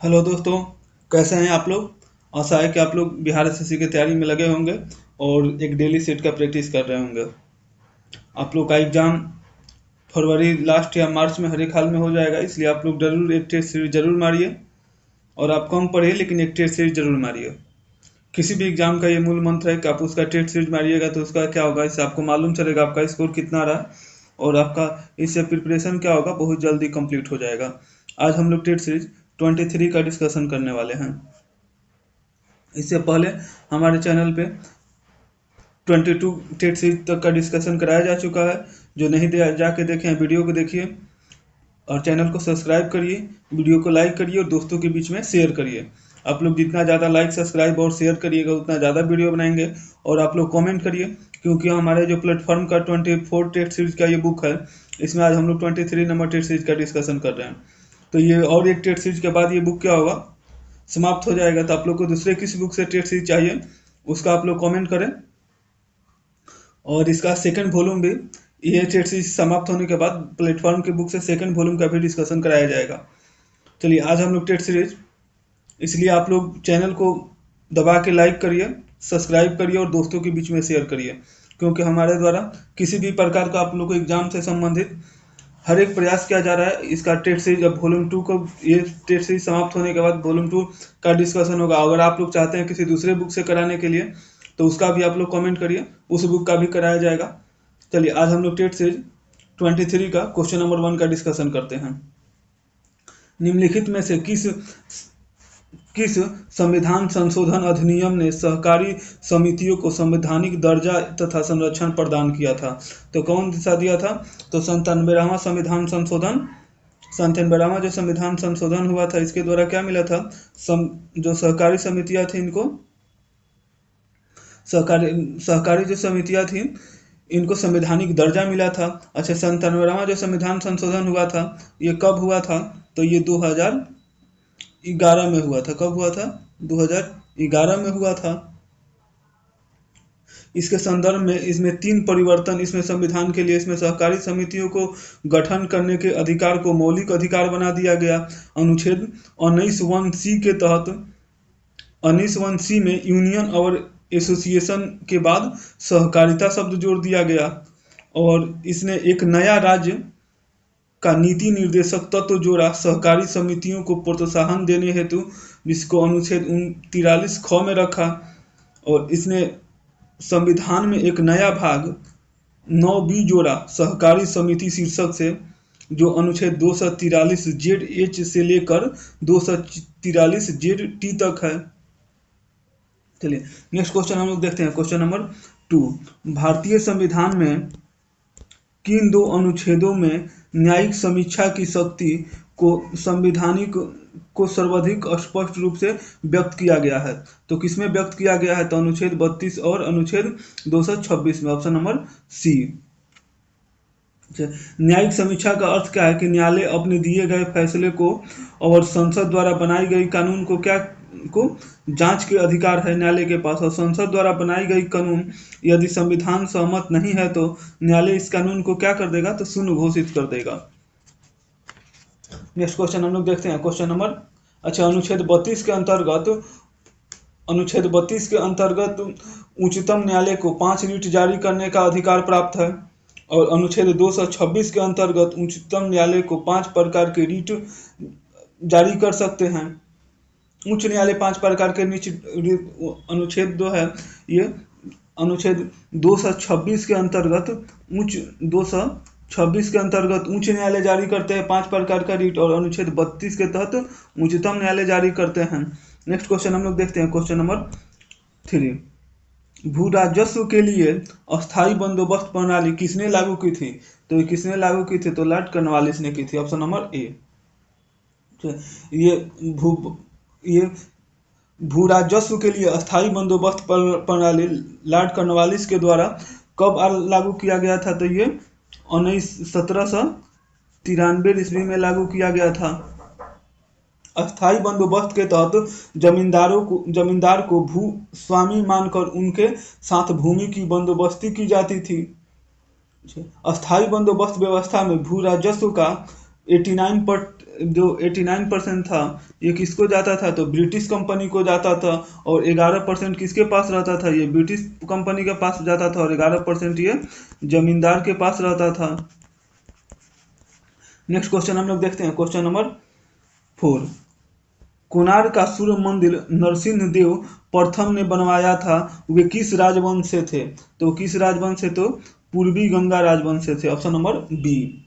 Hello दोस्तों, कैसे हैं आप लोग। आशा है कि आप लोग बिहार एसएससी की तैयारी में लगे होंगे और एक डेली सेट का प्रैक्टिस कर रहे होंगे। आप लोग का एग्ज़ाम फरवरी लास्ट या मार्च में हर एक हाल में हो जाएगा, इसलिए आप लोग जरूर एक टेस्ट सीरीज जरूर मारिए। और आप कम पढ़िए लेकिन एक टेस्ट सीरीज जरूर मारिए। किसी भी एग्जाम का ये मूल मंत्र है कि आप उसका टेस्ट सीरीज मारिएगा तो उसका क्या होगा, इससे आपको मालूम चलेगा आपका स्कोर कितना रहा और आपका इससे प्रिपरेशन क्या होगा, बहुत जल्दी कंप्लीट हो जाएगा। आज हम लोग टेस्ट सीरीज 23 का डिस्कशन करने वाले हैं। इससे पहले हमारे चैनल पे 22 टेट सीरीज तक का डिस्कशन कराया जा चुका है। जो नहीं दे जाके देखें वीडियो को देखिए और चैनल को सब्सक्राइब करिए, वीडियो को लाइक करिए और दोस्तों के बीच में शेयर करिए। आप लोग जितना ज़्यादा लाइक सब्सक्राइब और शेयर करिएगा उतना ज़्यादा वीडियो बनाएंगे। और आप लोग कमेंट करिए, क्योंकि हमारे जो प्लेटफॉर्म का 24 टेट सीरीज का ये बुक है, इसमें आज हम लोग 23 नंबर टेट सीरीज का डिस्कशन कर रहे हैं। तो ये और एक टेट सीरीज के बाद ये बुक क्या होगा, समाप्त हो जाएगा। तो आप लोग को दूसरे किस बुक से टेट सीरीज चाहिए उसका आप लोग कमेंट करें। और इसका सेकंड वॉल्यूम भी ये टेट सीरीज समाप्त होने के बाद प्लेटफॉर्म के बुक से सेकंड वॉल्यूम का भी डिस्कशन कराया जाएगा। चलिए आज हम लोग टेट सीरीज, इसलिए आप लोग चैनल को दबा के लाइक करिए, सब्सक्राइब करिए और दोस्तों के बीच में शेयर करिए, क्योंकि हमारे द्वारा किसी भी प्रकार का आप लोग को एग्जाम से संबंधित हर एक प्रयास किया जा रहा है। इसका टेट सीरीज अब वॉल्यूम 2 को, ये टेट सीरीज समाप्त होने के बाद वॉल्यूम 2 का डिस्कशन होगा। अगर आप लोग चाहते हैं किसी दूसरे बुक से कराने के लिए तो उसका भी आप लोग कमेंट करिए, उस बुक का भी कराया जाएगा। चलिए आज हम लोग टेट सीरीज 23 का क्वेश्चन नंबर 1 का डिस्कशन करते हैं। निम्नलिखित में से किस संविधान संशोधन अधिनियम ने सहकारी समितियों को संवैधानिक दर्जा तथा संरक्षण प्रदान किया था। तो कौन सा दिया था, तो 97वां संविधान संशोधन। 97वां जो संविधान संशोधन हुआ था, इसके द्वारा क्या मिला था, जो सहकारी समितियां थी इनको सहकारी जो समितियां थी इनको संवैधानिक दर्जा मिला था। अच्छा, 97वां जो संविधान संशोधन हुआ था ये कब हुआ था, तो ये 2011 में हुआ था। कब हुआ था, 2011 में हुआ था। इसके संदर्भ में इसमें 3 परिवर्तन इसमें संविधान के लिए, इसमें सहकारी समितियों को गठन करने के अधिकार को मौलिक अधिकार बना दिया गया। अनुच्छेद 19(1)(c) के तहत 19(1)(c) में यूनियन और एसोसिएशन के बाद सहकारिता शब्द जोड़ दिया गया। और इसने एक नया राज्य का नीति निर्देशक तत्व जोड़ा सहकारी समितियों को प्रोत्साहन देने हेतु, जिसको अनुच्छेद 43 ख में रखा। और इसने संविधान में एक नया भाग 9B जोड़ा सहकारी समिति शीर्षक से, जो अनुच्छेद 243 ZH से लेकर 243 ZT तक है। चलिए नेक्स्ट क्वेश्चन हम लोग देखते हैं। क्वेश्चन नंबर 2, भारतीय संविधान में किन 2 अनुच्छेदों में न्यायिक समीक्षा की शक्ति को संवैधानिक को सर्वाधिक स्पष्ट रूप से व्यक्त किया गया है। तो किसमें व्यक्त किया गया है, तो अनुच्छेद 32 और अनुच्छेद 226 में, ऑप्शन नंबर सी। न्यायिक समीक्षा का अर्थ क्या है कि न्यायालय अपने दिए गए फैसले को और संसद द्वारा बनाई गई कानून को जांच के अधिकार है न्यायालय के पास। और संसद द्वारा बनाई गई कानून यदि संविधान सहमत नहीं है तो न्यायालय इस कानून को क्या कर देगा, तो शून्य घोषित कर देगा। नेक्स्ट क्वेश्चन हम लोग देखते हैं। क्वेश्चन नंबर, अच्छा, अनुच्छेद 32 के अंतर्गत उच्चतम न्यायालय को 5 रिट जारी करने का अधिकार प्राप्त है। और अनुच्छेद 226 के अंतर्गत उच्चतम न्यायालय को 5 प्रकार के रिट जारी कर सकते हैं। उच्च न्यायालय 5 प्रकार के अनुच्छेद 2 है ये, अनुच्छेद 226 के अंतर्गत उच्च न्यायालय जारी करते हैं 5 प्रकार का रिट, और अनुच्छेद 32 के तहत उच्चतम न्यायालय जारी करते हैं। नेक्स्ट क्वेश्चन हम लोग देखते हैं। क्वेश्चन नंबर 3, भू राजस्व के लिए अस्थायी बंदोबस्त प्रणाली किसने लागू की थी, तो ये किसने लागू की थी, तो लॉर्ड कॉर्नवालिस ने की थी, ऑप्शन नंबर ए। ये भू राजस्व के लिए अस्थायी बंदोबस्त प्रणाली लॉर्ड कॉर्नवालिस के द्वारा कब लागू किया गया था, तो ये 1793 ईस्वी में लागू किया गया था। अस्थायी बंदोबस्त के तहत जमींदार को भू स्वामी मानकर उनके साथ भूमि की बंदोबस्ती की जाती थी। अस्थायी बंदोबस्त व्यवस्था में भू राजस्व का जो 89% था ये किसको जाता था, तो ब्रिटिश कंपनी को जाता था, और 11% किसके पास रहता था, ये ब्रिटिश कंपनी के पास जाता था, और 11% ये जमींदार के पास रहता था। नेक्स्ट क्वेश्चन हम लोग देखते हैं, क्वेश्चन नंबर 4। कोणार्क का सूर्य मंदिर नरसिंह देव प्रथम ने बनवाया था, वे किस राजवंश से थे, तो किस राजवंश से, तो पूर्वी गंगा राजवंश से थे, ऑप्शन नंबर बी।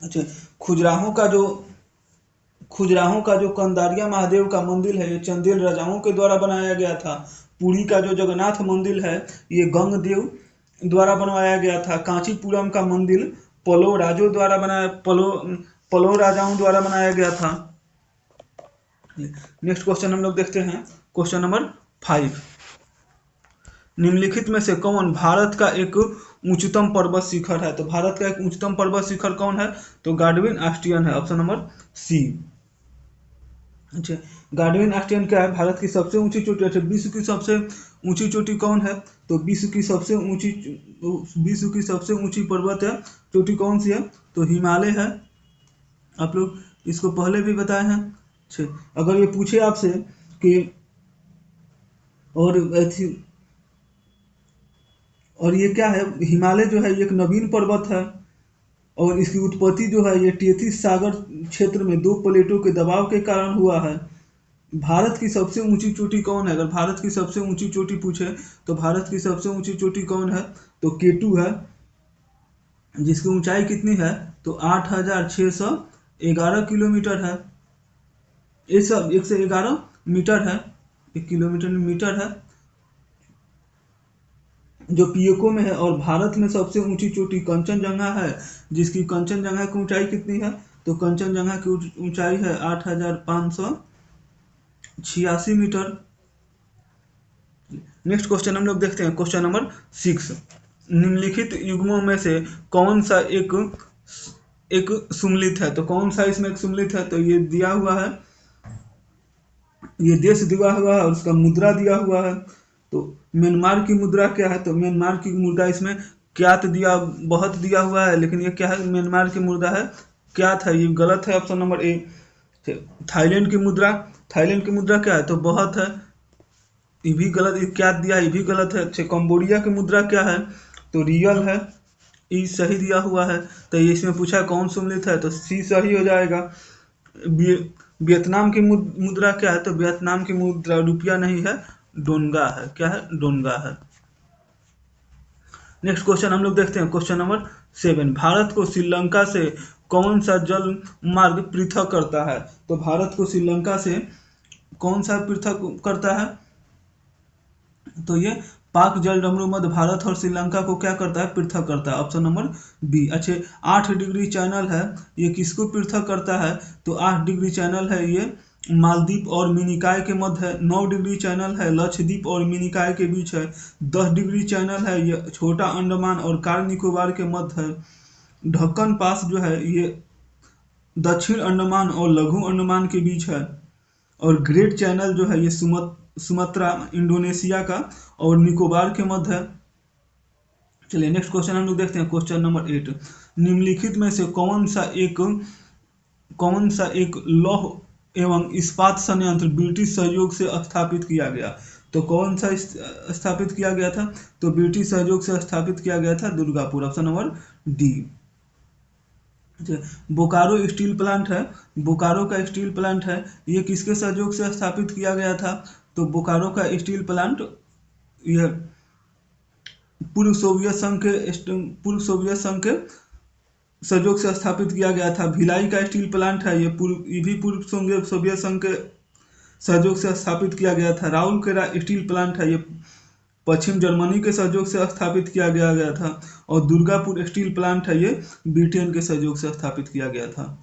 अच्छा, खुजराहों का जो कंदारिया महादेव का मंदिर है ये चंदेल राजाओं के द्वारा बनाया गया था। पुरी का जो जगन्नाथ मंदिर है ये गंगदेव द्वारा बनवाया गया था। कांचीपुरम का मंदिर पलो राजाओं द्वारा बनाया गया था। नेक्स्ट क्वेश्चन हम लोग देखते हैं, क्वेश्चन नंबर 5। निम्नलिखित में से कौन भारत का एक उच्चतम पर्वत शिखर है, तो भारत का एक उच्चतम पर्वत शिखर कौन है, तो गार्डविन आस्टियन है, ऑप्शन नंबर सी। अच्छा, गार्डविन आस्टियन क्या है, भारत की सबसे ऊंची चोटी। अच्छा, विश्व की सबसे ऊंची चोटी कौन है, तो विश्व की सबसे ऊंची पर्वत है चोटी कौन सी है, तो हिमालय है। आप लोग इसको पहले भी बताए हैं। अच्छा, अगर ये पूछे आपसे कि और ये क्या है, हिमालय जो है ये एक नवीन पर्वत है, और इसकी उत्पत्ति जो है ये टेथिस सागर क्षेत्र में दो प्लेटों के दबाव के कारण हुआ है। भारत की सबसे ऊंची चोटी कौन है, अगर भारत की सबसे ऊंची चोटी पूछे तो भारत की सबसे ऊंची चोटी कौन है, तो केटू है, जिसकी ऊंचाई कितनी है, तो 8611 किलोमीटर है। 111 मीटर है, 1 किलोमीटर में मीटर है, जो पीओके में है। और भारत में सबसे ऊंची चोटी कंचनजंगा है, जिसकी कंचनजंगा की ऊंचाई कितनी है, तो कंचनजंगा की ऊंचाई है 8586 मीटर। नेक्स्ट क्वेश्चन हम लोग देखते हैं, क्वेश्चन नंबर 6। निम्नलिखित युग्मों में से कौन सा एक सुमलित है, तो कौन सा इसमें एक सुमलित है, तो ये दिया हुआ है, ये देश दिया हुआ है और उसका मुद्रा दिया हुआ है। तो म्यांमार की मुद्रा क्या है, तो म्यांमार की मुद्रा इसमें क्यात दिया, बहुत दिया हुआ है, लेकिन ये क्या है, म्यांमार की मुद्रा है क्यात है, ये गलत है, ऑप्शन नंबर ए। थाईलैंड की मुद्रा क्या है, तो बहुत है, ये भी गलत, ये क्या दिया है ये भी गलत है। अच्छा, कंबोडिया की मुद्रा क्या है, तो रियल है, ई सही दिया हुआ है। तो ये इसमें पूछा कौन सुमलित है, तो सी सही हो जाएगा। वियतनाम की मुद्रा क्या है, तो वियतनाम की मुद्रा रुपया नहीं है, डोंगा है, क्या है, डोंगा है। नेक्स्ट क्वेश्चन हम लोग देखते हैं, क्वेश्चन नंबर 7। भारत को श्रीलंका से कौन सा जल मार्ग पृथक करता है, तो भारत को श्रीलंका से कौन सा पृथक करता है, तो ये पाक जलडमरू मध्य भारत और श्रीलंका को क्या करता है, पृथक करता है, ऑप्शन नंबर बी। अच्छे, 8 डिग्री चैनल है, ये किसको पृथक करता है, तो 8 डिग्री चैनल है ये मालदीव और मिनिकॉय के मध्य है। 9 डिग्री चैनल है लक्षद्वीप और मिनिकॉय के बीच है। 10 डिग्री चैनल है ये छोटा अंडमान और कार निकोबार के मध्य है। ढक्कन पास जो है ये दक्षिण अंडमान और लघु अंडमान के बीच है। और ग्रेट चैनल जो है ये सुमत्रा इंडोनेशिया का और निकोबार के मध्य है। चलिए नेक्स्ट क्वेश्चन हम लोग देखते हैं, क्वेश्चन नंबर 8। निम्नलिखित में से कौन सा एक लौह एवं इस्पात संयंत्र ब्रिटिश सहयोग से स्थापित किया गया, तो कौन सा स्थापित किया गया था, तो ब्रिटिश सहयोग से स्थापित किया गया था Durgapur, option number D. Bokaro steel plant है, बोकारो का स्टील प्लांट है, ये किसके सहयोग से स्थापित किया गया था, तो बोकारो का स्टील प्लांट यह पूर्व सोवियत संघ के सहयोग से स्थापित किया गया था। भिलाई का स्टील प्लांट है, ये भी पूर्व सोवियत संघ के सहयोग से स्थापित किया गया था। राउरकेला स्टील प्लांट है, ये पश्चिम जर्मनी के सहयोग से स्थापित किया गया था। और दुर्गापुर स्टील प्लांट है, ये ब्रिटेन के सहयोग से स्थापित किया गया था।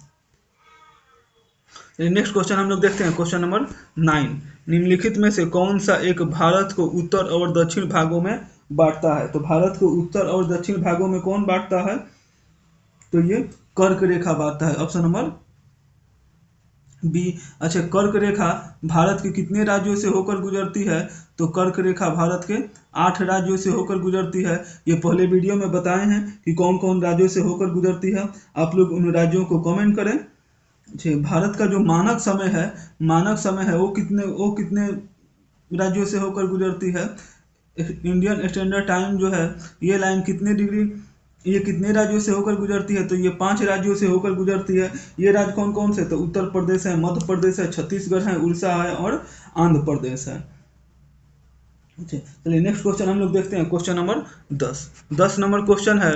नेक्स्ट क्वेश्चन हम लोग देखते हैं, क्वेश्चन नंबर 9। निम्नलिखित में से कौन सा एक भारत को उत्तर और दक्षिण भागों में बांटता है, तो भारत को उत्तर और दक्षिण भागों में कौन बांटता है, तो ये कर्क रेखा बांटता है, ऑप्शन नंबर बी। अच्छा, कर्क रेखा भारत के कितने राज्यों से होकर गुजरती है, तो कर्क रेखा भारत के 8 राज्यों से होकर गुजरती है। ये पहले वीडियो में बताए हैं कि कौन कौन राज्यों से होकर गुजरती है। आप लोग उन राज्यों को कमेंट करें। जी, भारत का जो मानक समय है वो कितने राज्यों से होकर गुजरती है? इंडियन स्टैंडर्ड टाइम जो है, ये लाइन ये कितने राज्यों से होकर गुजरती है? तो ये 5 राज्यों से होकर गुजरती है। ये राज्य कौन कौन से? तो उत्तर प्रदेश है, मध्य प्रदेश है, छत्तीसगढ़ है, उड़ीसा है और आंध्र प्रदेश है। चलिए नेक्स्ट क्वेश्चन हम लोग देखते हैं, क्वेश्चन नंबर 10। 10 नंबर क्वेश्चन है,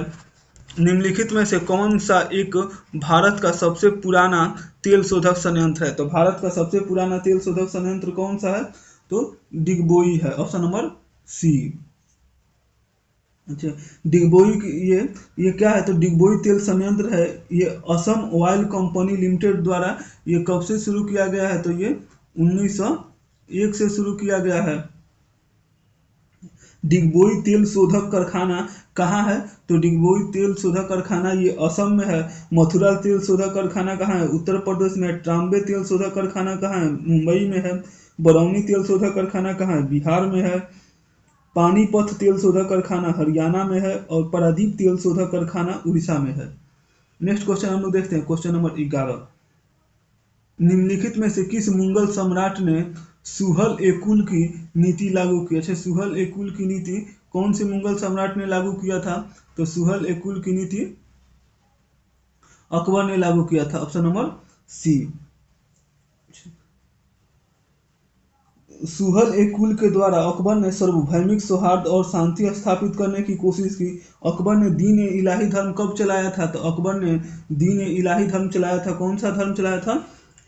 निम्नलिखित में से कौन सा एक भारत का सबसे पुराना तेल शोधक संयंत्र है? तो भारत का सबसे पुराना तेल शोधक संयंत्र कौन सा है? तो डिगबोई है, ऑप्शन नंबर सी। अच्छा, ये क्या है? तो डिगबोई तेल संयंत्र है, ये असम ऑयल कंपनी लिमिटेड द्वारा ये कब से शुरू किया गया है? तो ये 1901 से शुरू किया गया है। डिगबोई तेल शोधक कारखाना कहाँ है? तो डिगबोई तेल शोधक कारखाना ये असम में है। मथुरा तेल शोधक कारखाना कहाँ है? उत्तर प्रदेश में। ट्राम्बे तेल शोधक कारखाना कहाँ है? मुंबई में है। बरौनी तेल शोधक कारखाना कहाँ है? बिहार में है। पानीपत तेल शोधक कारखाना हरियाणा में है और पारादीप तेल शोधक कारखाना उड़ीसा में है। नेक्स्ट क्वेश्चन हम लोग देखते हैं, क्वेश्चन नंबर 11। निम्नलिखित में से किस मुगल सम्राट ने सुहल ए कुल की नीति लागू की? अच्छा, सुहल ए कुल की नीति कौन से मुगल सम्राट ने लागू किया था? तो सुहल ए कुल की नीति अकबर ने लागू किया था, ऑप्शन नंबर सी। सुहल ए कुल के द्वारा अकबर ने सार्वभौमिक सौहार्द और शांति स्थापित करने की कोशिश की। अकबर ने दीन ए इलाही धर्म कब चलाया था? तो अकबर ने दीन ए इलाही धर्म चलाया था। कौन सा धर्म चलाया था?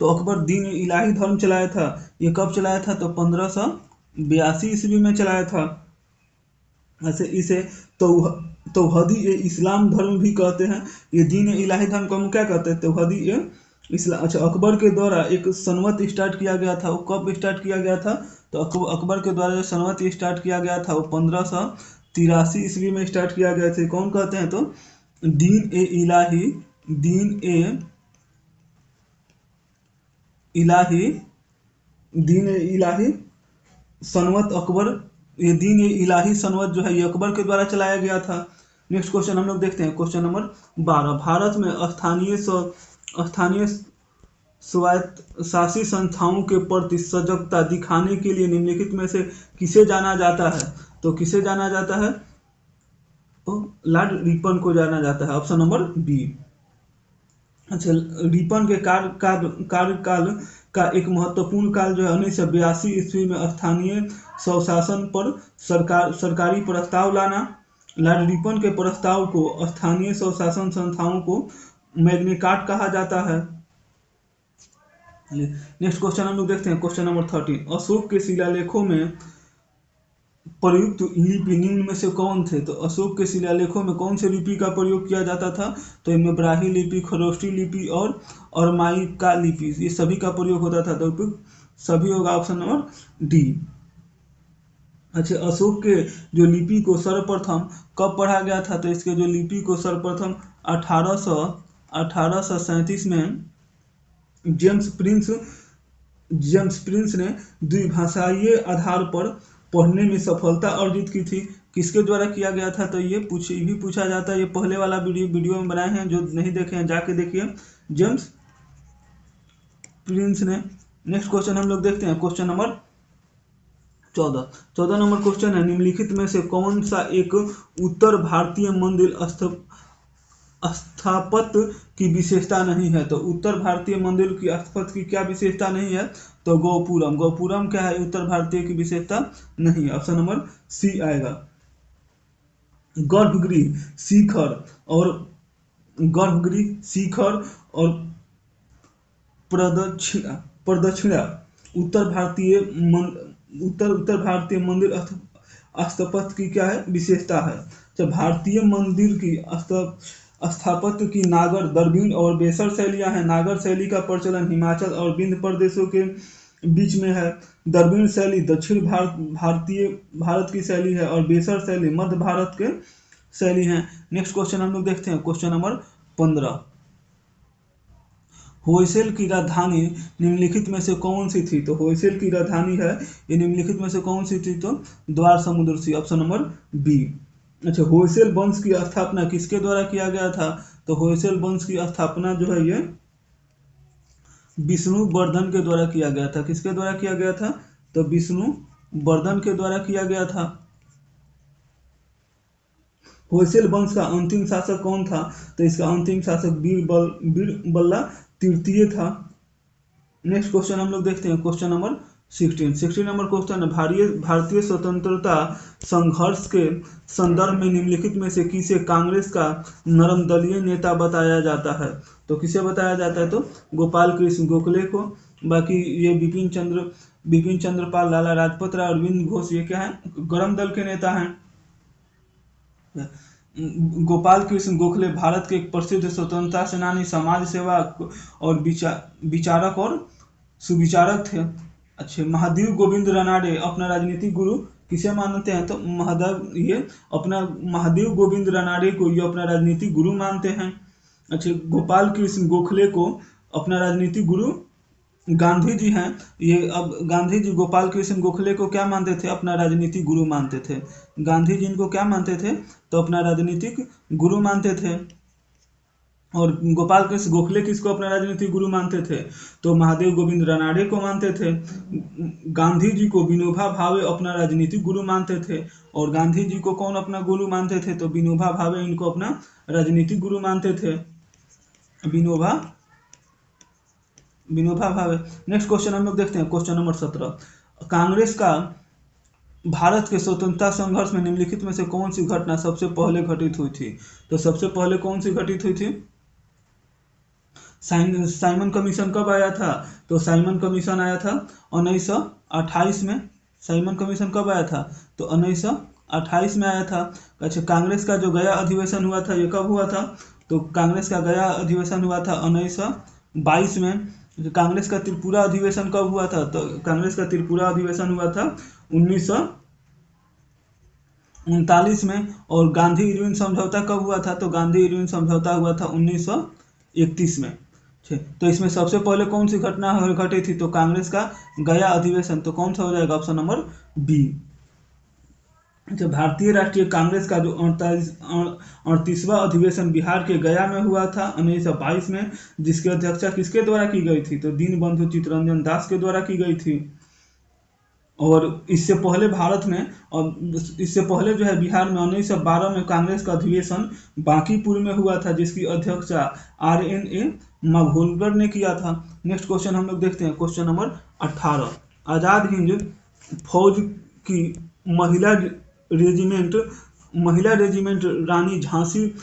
तो अकबर दीन ए इलाही धर्म चलाया था। ये कब चलाया था? तो 1582 ईस्वी में चलाया था। ऐसे इसे तौहीद ए इस्लाम धर्म भी कहते हैं। ये दीन ए इलाही धर्म को हम क्या कहते हैं? तौहीद ए इस्लाम। अच्छा, अकबर के द्वारा एक सनवत स्टार्ट किया गया था, वो कब स्टार्ट किया गया था? तो अकबर के द्वारा जो सनवत स्टार्ट किया गया था वो 1583 ईस्वी में स्टार्ट किया गया था। कौन कहते हैं? तो दीन ए इलाही दीन ए इलाही दीन ए इलाही सनवत अकबर। ये दीन ए इलाही सनवत जो है ये अकबर के द्वारा चलाया गया था। नेक्स्ट क्वेश्चन हम लोग देखते हैं, क्वेश्चन नंबर 12। भारत में स्थानीय स्वायत्त शासी संस्थाओं के प्रति सजगता दिखाने के लिए निम्नलिखित में से किसे जाना जाता है? तो किसे जाना जाता है? तो लॉर्ड रिपन को जाना जाता है, ऑप्शन नंबर बी। अच्छा, रिपन के कार्यकाल का एक महत्वपूर्ण काल जो है 1982 ईस्वी में स्थानीय स्वशासन पर सरकारी प्रस्ताव लाना। लॉर्ड रिपन के प्रस्ताव को स्थानीय स्वशासन संस्थाओं को मैग्ना कार्टा कहा जाता है। नेक्स्ट क्वेश्चन हम लोग देखते हैं, क्वेश्चन नंबर 13। अशोक के शिलालेखों में प्रयुक्त लिपि निम्न में से कौन थे? तो अशोक के शिलालेखों में कौन से लिपि का प्रयोग किया जाता था? तो इनमें ब्राह्मी लिपि, खरोष्टी लिपि और अरमाइका लिपि, ये सभी का प्रयोग होता था। तो सभी होगा ऑप्शन नंबर डी। अच्छा, अशोक के जो लिपि को सर्वप्रथम कब पढ़ा गया था? तो इसके जो लिपि को सर्वप्रथम 1837 में जेम्स प्रिंस ने द्विभाषाई आधार पर पढ़ने में सफलता अर्जित की थी। किसके द्वारा किया गया था? तो ये भी पूछा जाता है। ये पहले वाला वीडियो में बनाए हैं, जो नहीं देखे हैं जाके देखिए, जेम्स प्रिंस ने। नेक्स्ट क्वेश्चन हम लोग देखते हैं, क्वेश्चन नंबर 14 नंबर क्वेश्चन है, निम्नलिखित में से कौन सा एक उत्तर भारतीय मंदिर स्थापत्य की विशेषता नहीं है? तो उत्तर भारतीय मंदिर की स्थापत्य की क्या विशेषता नहीं है? तो गोपुरम क्या है? उत्तर भारतीय की विशेषता नहीं, ऑप्शन नंबर सी आएगा। गर्भगृह शिखर और प्रदक्षिणा उत्तर भारतीय मंदिर स्थापत्य की क्या है? विशेषता है। तो भारतीय मंदिर की स्थापत्य की नागर, द्रविड़ और बेसर शैलियां हैं। नागर शैली का प्रचलन हिमाचल और विंध्य प्रदेशों के बीच में है। द्रविड़ शैली दक्षिण भारत की शैली है और बेसर शैली मध्य भारत के शैली है। नेक्स्ट क्वेश्चन हम लोग देखते हैं, क्वेश्चन नंबर 15। होयसल की राजधानी निम्नलिखित में से कौन सी थी? तो होयसल की राजधानी है ये निम्नलिखित में से कौन सी थी? तो द्वार समुद्र सी, ऑप्शन नंबर बी। अच्छा, होयसल वंश की स्थापना किसके द्वारा किया गया था? तो होयसल वंश की स्थापना जो है ये विष्णुवर्धन के द्वारा किया गया था। किसके द्वारा किया गया था? तो विष्णुवर्धन के द्वारा किया गया था। होयसल वंश का अंतिम शासक कौन था? तो इसका अंतिम शासक बीरबल्ला तृतीय था। नेक्स्ट क्वेश्चन हम लोग देखते हैं, क्वेश्चन नंबर 16 नंबर क्वेश्चन है, भारतीय स्वतंत्रता संघर्ष के संदर्भ में निम्नलिखित में से किसे कांग्रेस का नरम दलीय नेता बताया जाता है? तो किसे बताया जाता है? तो गोपाल कृष्ण गोखले को। बाकी ये बिपिन चंद्र पाल, लाला लाजपत राय, अरविंद घोष, ये क्या है? गरम दल के नेता हैं। गोपाल कृष्ण गोखले भारत के एक प्रसिद्ध स्वतंत्रता सेनानी, समाज सेवक और विचारक और सुविचारक थे। अच्छे, महादेव गोविंद रानडे अपना राजनीतिक गुरु किसे मानते हैं? तो महादेव गोविंद रानडे को ये अपना राजनीतिक गुरु मानते हैं। अच्छे, गोपाल कृष्ण गोखले को अपना राजनीतिक गुरु गांधी जी हैं। ये अब गांधी जी गोपाल कृष्ण गोखले को क्या मानते थे? अपना राजनीतिक गुरु मानते थे। गांधी जी इनको क्या मानते थे? तो अपना राजनीतिक गुरु मानते थे। और गोपाल कृष्ण गोखले किसको अपना राजनीतिक गुरु मानते थे? तो महादेव गोविंद रानडे को मानते थे। गांधी जी को विनोबा भावे अपना राजनीतिक गुरु मानते थे। और गांधी जी को कौन अपना गुरु मानते थे? तो विनोबा भावे इनको अपना राजनीतिक गुरु मानते थे। विनोबा भावे। नेक्स्ट क्वेश्चन हम लोग देखते हैं, क्वेश्चन नंबर 17, कांग्रेस का भारत के स्वतंत्रता संघर्ष में निम्नलिखित में से कौन सी घटना सबसे पहले घटित हुई थी? तो सबसे पहले कौन सी घटित हुई थी? साइमन कमीशन कब आया था? तो साइमन कमीशन आया था 1928 में। साइमन कमीशन कब आया था? तो 1928 में आया था। अच्छा, कांग्रेस का जो गया अधिवेशन हुआ था ये कब हुआ था? तो कांग्रेस का गया अधिवेशन हुआ था 1922 में। कांग्रेस का त्रिपुरा अधिवेशन कब हुआ था? तो कांग्रेस का त्रिपुरा अधिवेशन हुआ था 1939 में। और गांधी इरविन समझौता कब हुआ था? तो गांधी इरविन समझौता हुआ था 1931 में। तो इसमें सबसे पहले कौन सी घटना घटी थी? तो कांग्रेस का गया अधिवेशन। तो कौन सा हो जाएगा? Option number B. अच्छा, भारतीय राष्ट्रीय कांग्रेस का जो 38वां अधिवेशन बिहार के गया में हुआ था 1922 में, जिसकी अध्यक्षता किसके द्वारा की गई थी? तो दीनबंधु चित्तरंजन दास के द्वारा की गई थी। और इससे पहले जो है बिहार में 1912 में कांग्रेस का अधिवेशन बांकीपुर में हुआ था, जिसकी अध्यक्षता RNA माघोलकर ने किया था। नेक्स्ट क्वेश्चन हम लोग देखते हैं, क्वेश्चन नंबर 18, आजाद हिंद फौज की महिला रेजिमेंट रानी झांसी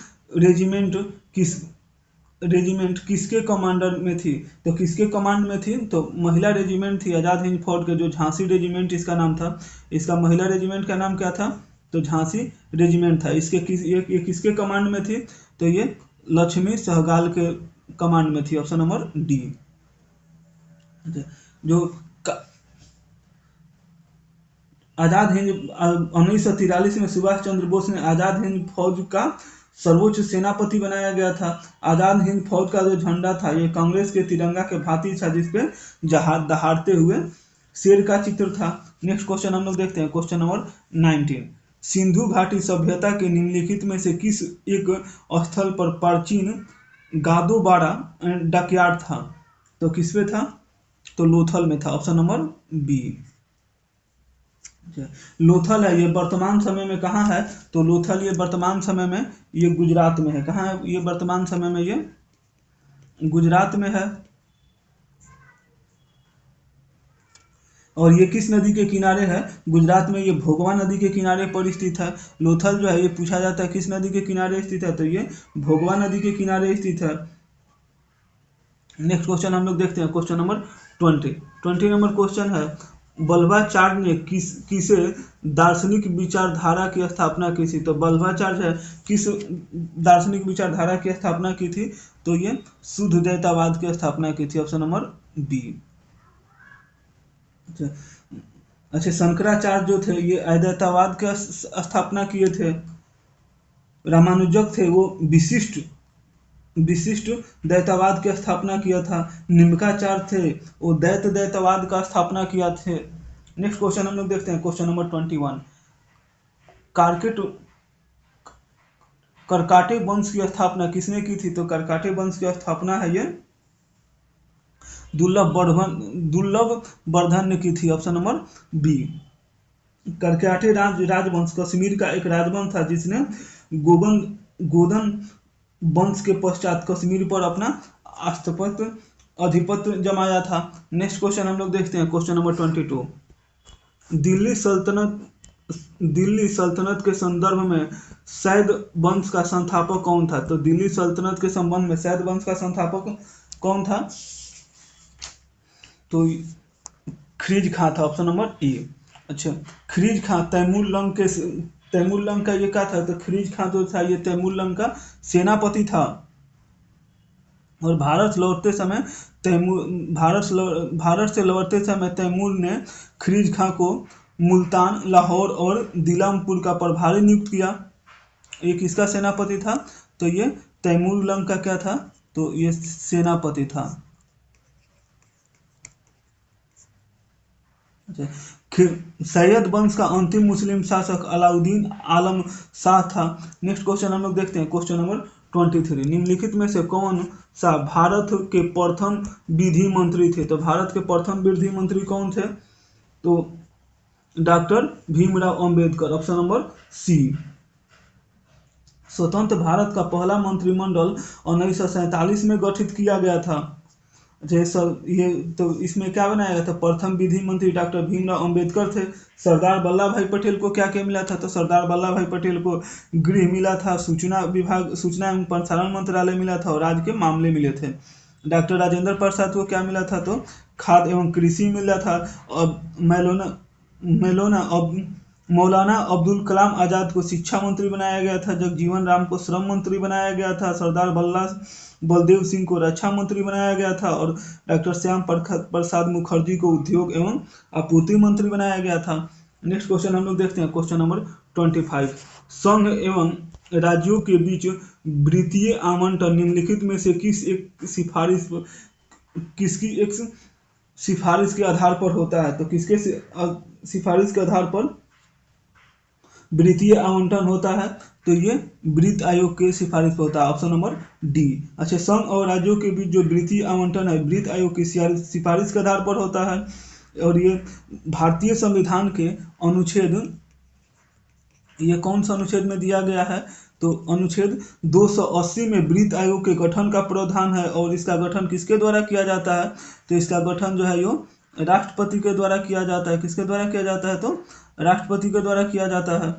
रेजिमेंट किसके कमांडर में थी? तो किसके कमांड में थी? तो महिला रेजिमेंट थी आजाद हिंद फौज के, जो झांसी रेजिमेंट इसका नाम था। इसका महिला रेजिमेंट का नाम क्या था? तो झांसी रेजिमेंट था। ये किसके कमांड में थी? तो ये लक्ष्मी सहगल के कमांड में थी। Option number D. जो आजाद हिंद 1943 में सुभाष चंद्र बोस ने आजाद हिंद फौज का सर्वोच्च सेनापति बनाया गया था। आजाद हिंद फौज का जो झंडा था ये कांग्रेस के तिरंगा के भांति था, जिसपे दहाड़ते हुए शेर का चित्र था। नेक्स्ट क्वेश्चन हम लोग देखते हैं, क्वेश्चन नंबर 19, सिंधु घाटी सभ्यता के निम्नलिखित में से किस एक स्थल पर प्राचीन गादोबाड़ा डॉकयार्ड था? तो किस पे था? तो लोथल में था। Option number B. लोथल है, ये वर्तमान समय में कहाँ है? तो लोथल ये वर्तमान समय में ये गुजरात में है। कहाँ है ये वर्तमान समय में? ये गुजरात में है। और ये किस नदी के किनारे है? गुजरात में ये भोगवा नदी के किनारे पर स्थित है। लोथल जो है ये पूछा जाता है किस नदी के किनारे स्थित है? तो ये भोगवा नदी के किनारे स्थित है। नेक्स्ट क्वेश्चन हम लोग देखते हैं, क्वेश्चन नंबर 20 नंबर क्वेश्चन है, वल्लभाचार्य ने किसे दार्शनिक विचारधारा की स्थापना की थी? तो वल्लभाचार्य है किस दार्शनिक विचारधारा की स्थापना की थी? तो ये शुद्ध द्वैतवाद की स्थापना की थी। Option number B. अच्छा, शंकराचार्य जो थे ये अद्वैतवाद की स्थापना किए थे। रामानुजक थे वो विशिष्ट द्वैतवाद की स्थापना किया था। निम्बार्क थे वो द्वैतवाद का स्थापना किया थे। नेक्स्ट क्वेश्चन हम लोग देखते हैं, क्वेश्चन नंबर 21, करकाटे वंश की स्थापना किसने की थी? तो करकाटे वंश की स्थापना है ये दुर्लभ वर्धन ने की थी, ऑप्शन नंबर बी। करक्याटे राजवंश कश्मीर का एक राजवंश था जिसने गोदन वंश के पश्चात कश्मीर पर अपना आधिपत्य जमाया था। नेक्स्ट क्वेश्चन हम लोग देखते हैं, क्वेश्चन नंबर 22। दिल्ली सल्तनत के संदर्भ में सैद वंश का संस्थापक कौन था? तो दिल्ली सल्तनत के संबंध में सैद वंश का संस्थापक कौन था? तो खिरीज खां था, ऑप्शन नंबर ए। अच्छा, खिरीज खां तैमूर लंग का ये क्या था? तो खिरीज खां जो था ये तैमूर लंग का सेनापति था। और भारत से लौटते समय तैमूर ने खिरीज खां को मुल्तान, लाहौर और दिलामपुर का प्रभारी नियुक्त किया। ये किसका सेनापति था? तो ये तैमूर लंग का क्या था? तो ये सेनापति था। सैयद वंश का अंतिम मुस्लिम शासक अलाउद्दीन आलम शाह था। नेक्स्ट क्वेश्चन हम लोग देखते हैं, क्वेश्चन नंबर 23। निम्नलिखित में से कौन सा भारत के प्रथम विधि मंत्री थे? तो भारत के प्रथम विधि मंत्री कौन थे? तो doctor Bhimrao Ambedkar, option number C. स्वतंत्र भारत का पहला मंत्रिमंडल 1947 में गठित किया गया था। ये तो इसमें क्या बनाया गया था? प्रथम विधि मंत्री डॉक्टर भीमराव अंबेडकर थे। सरदार वल्लभ भाई पटेल को क्या क्या मिला था? तो सरदार वल्लभ भाई पटेल को गृह मिला था, सूचना एवं प्रसारण मंत्रालय मिला था और राज्य के मामले मिले थे। डॉक्टर राजेंद्र प्रसाद को क्या मिला था? तो खाद्य एवं कृषि मिला था। और मौलाना अब्दुल कलाम आज़ाद को शिक्षा मंत्री बनाया गया था। जगजीवन राम को श्रम मंत्री बनाया गया था। सरदार बलदेव सिंह को रक्षा मंत्री बनाया गया था। और डॉक्टर श्याम प्रसाद मुखर्जी को उद्योग एवं आपूर्ति मंत्री बनाया गया था। नेक्स्ट क्वेश्चन हम लोग देखते हैं, क्वेश्चन नंबर 25। संघ एवं राज्यों के बीच वित्तीय आवंटन निम्नलिखित में से किसकी एक सिफारिश के आधार पर होता है? तो किसके सिफारिश के आधार पर वित्तीय आवंटन होता है? तो ये वित्त आयोग के सिफारिश पर होता है, ऑप्शन नंबर डी। अच्छा, संघ और राज्यों के बीच जो वित्तीय आवंटन है वित्त आयोग की सिफारिश के आधार पर होता है। और ये भारतीय संविधान के अनुच्छेद, ये कौन सा अनुच्छेद में दिया गया है? तो अनुच्छेद 280 में वित्त आयोग के गठन का प्रावधान है। और इसका गठन किसके द्वारा किया जाता है? तो इसका गठन जो है यो राष्ट्रपति के द्वारा किया जाता है। किसके द्वारा किया जाता है? तो राष्ट्रपति के द्वारा किया जाता है।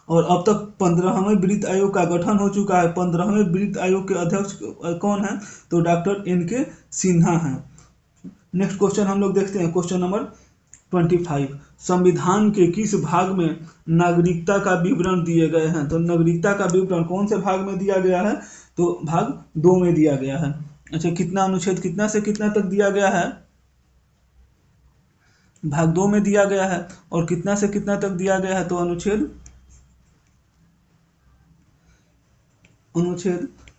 और अब तक 15वें वित्त आयोग का गठन हो चुका है। 15वें वित्त आयोग के अध्यक्ष कौन है? तो डॉक्टर NK सिन्हा हैं। नेक्स्ट क्वेश्चन हम लोग देखते हैं, क्वेश्चन नंबर 25। संविधान के किस भाग में नागरिकता का विवरण दिए गए हैं? तो नागरिकता का विवरण कौन से भाग में दिया गया है? तो भाग 2 में दिया गया है। अच्छा, कितना अनुच्छेद कितना से कितना तक दिया गया है? भाग 2 में दिया गया है। और कितना से कितना तक दिया गया है? तो अनुच्छेद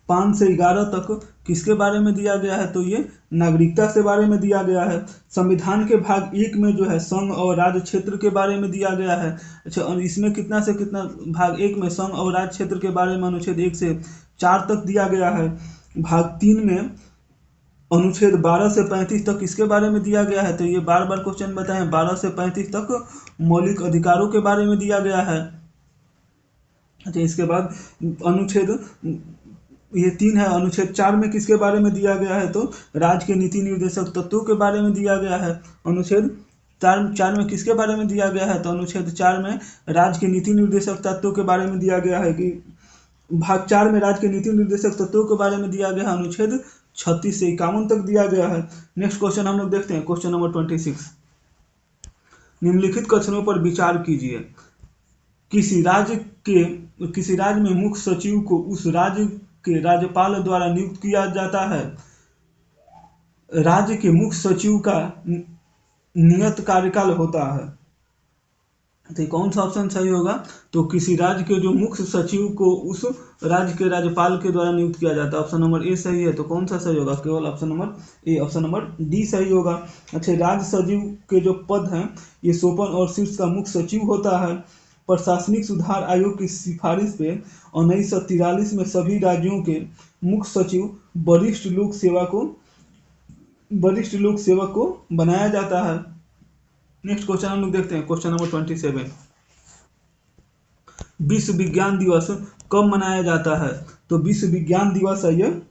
5 से 11 तक किसके बारे में दिया गया है? तो ये नागरिकता से बारे में दिया गया है। संविधान के भाग 1 में जो है संघ और राज्य क्षेत्र के बारे में दिया गया है। अच्छा, और इसमें कितना से कितना भाग 1 में संघ और राज्य क्षेत्र के बारे में अनुच्छेद 1 से 4 तक दिया गया है। भाग 3 में अनुच्छेद 12 से 35 तक किसके बारे में दिया गया है? तो ये बार बार क्वेश्चन बताएं, 12 से 35 तक मौलिक अधिकारों के बारे में दिया गया है। अच्छा, इसके बाद अनुच्छेद ये 3 है। अनुच्छेद 4 में किसके बारे में दिया गया है? तो राज्य के नीति निर्देशक तत्वों के बारे में दिया गया है। अनुच्छेद 4 में किसके बारे में दिया गया है? तो अनुच्छेद 4 में राज्य के नीति निर्देशक तत्वों के बारे में दिया गया है। कि भाग 4 में राज्य के नीति निर्देशक तत्वों के बारे में दिया गया है। अनुच्छेद 36 से 51 तक दिया गया है। नेक्स्ट क्वेश्चन हम लोग देखते हैं, क्वेश्चन नंबर 26। निम्नलिखित कथनों पर विचार कीजिए। किसी राज्य में मुख्य सचिव को उस राज्य के राज्यपाल द्वारा नियुक्त किया जाता है। राज्य के मुख्य सचिव का नियत कार्यकाल होता है। तो कौन सा ऑप्शन सही होगा? तो किसी राज्य के जो मुख्य सचिव को उस राज्य के राज्यपाल के द्वारा नियुक्त किया जाता है। ऑप्शन नंबर ए सही है। तो कौन सा सही होगा? केवल ऑप्शन नंबर ए, ऑप्शन नंबर डी सही होगा। अच्छा, राज्य सचिव के जो पद हैं ये सोपन और शीर्ष का मुख्य सचिव होता है। प्रशासनिक सुधार आयोग की सिफारिश पे 1943 में सभी राज्यों के मुख्य सचिव वरिष्ठ लोक सेवा को वरिष्ठ लोक सेवक को बनाया जाता है। नेक्स्ट क्वेश्चन हम लोग देखते हैं, क्वेश्चन नंबर 27। विश्व विज्ञान दिवस कब मनाया जाता है? तो विश्व विज्ञान दिवस है ये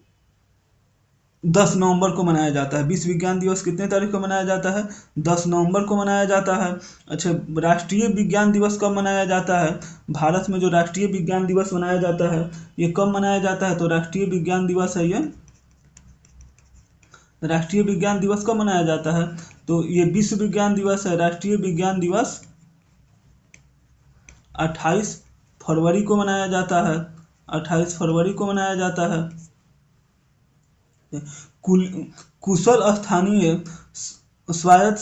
10 नवंबर को मनाया जाता है। विश्व विज्ञान दिवस कितने तारीख को मनाया जाता है? 10 नवंबर को मनाया जाता है। अच्छा, राष्ट्रीय विज्ञान दिवस कब मनाया जाता है? भारत में जो राष्ट्रीय विज्ञान दिवस मनाया जाता है ये कब मनाया जाता है? तो राष्ट्रीय विज्ञान दिवस है ये, राष्ट्रीय विज्ञान दिवस कब मनाया जाता है? तो ये विश्व विज्ञान दिवस है, राष्ट्रीय विज्ञान दिवस 28 फरवरी को मनाया जाता है। 28 फरवरी को मनाया जाता है। कुशल स्थानीय स्वायत्त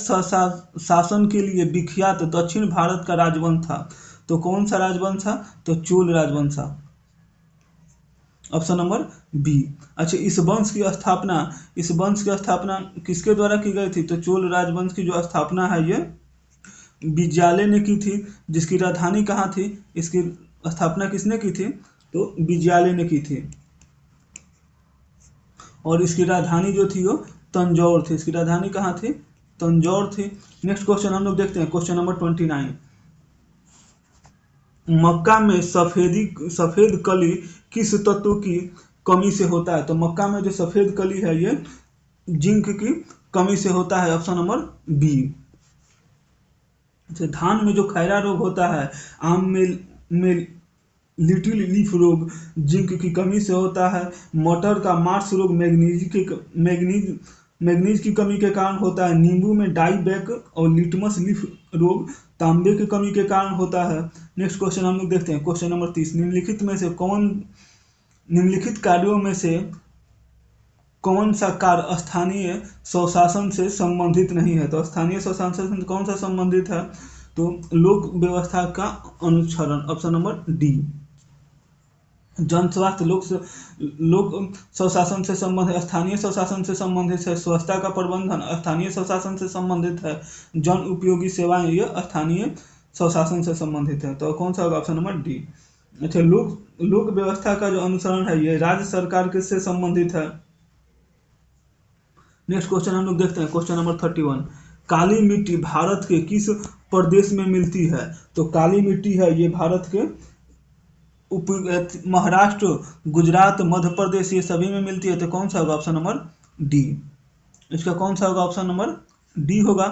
शासन के लिए विख्यात दक्षिण भारत का राजवंश था। तो कौन सा राजवंश था? तो चोल राजवंश था। Option number B. अच्छा, इस वंश की स्थापना किसके द्वारा की गई थी? तो चोल राजवंश की जो स्थापना है ये विजयालय ने की थी, जिसकी राजधानी कहाँ थी? इसकी स्थापना किसने की थी? तो विजयालय ने की थी, और इसकी राजधानी जो थी वो तंजौर थी। इसकी राजधानी कहाँ थी? तंजौर थी। नेक्स्ट क्वेश्चन हम लोग देखते हैं, क्वेश्चन नंबर 29। मक्का में सफेद कली किस तत्व की कमी से होता है? तो मक्का में जो सफेद कली है ये जिंक की कमी से होता है। Option number B. धान में जो खैरा रोग होता है, आम में लिटिल लीफ रोग जिंक की कमी से होता है। मटर का मार्स रोग मैग्नीज की कमी के कारण होता है। नींबू में डाईबैक और लिटमस लीफ रोग तांबे की कमी के कारण होता है। नेक्स्ट क्वेश्चन हम लोग देखते हैं, क्वेश्चन नंबर 30। निम्नलिखित कार्यों में से कौन सा कार्य स्थानीय स्वशासन से संबंधित नहीं है? तो स्थानीय स्वशासन से कौन सा संबंधित है? तो लोक व्यवस्था का अनुसरण। Option number D. जन स्वास्थ्य लोक स्वशासन से संबंधित, स्थानीय स्वशासन से संबंधित है। स्वच्छता का प्रबंधन स्थानीय स्वशासन से संबंधित है। जन उपयोगी सेवाएं ये स्थानीय स्वशासन से संबंधित है। तो कौन सा होगा? Option number D. अच्छा, लोक व्यवस्था का जो अनुसरण है ये राज्य सरकार किससे संबंधित है? नेक्स्ट क्वेश्चन हम लोग देखते हैं, क्वेश्चन नंबर 31। काली मिट्टी भारत के किस प्रदेश में मिलती है? तो काली मिट्टी है ये भारत के महाराष्ट्र, गुजरात, मध्य प्रदेश ये सभी में मिलती है। तो कौन सा होगा? Option number D. इसका कौन सा होगा? ऑप्शन नंबर डी होगा।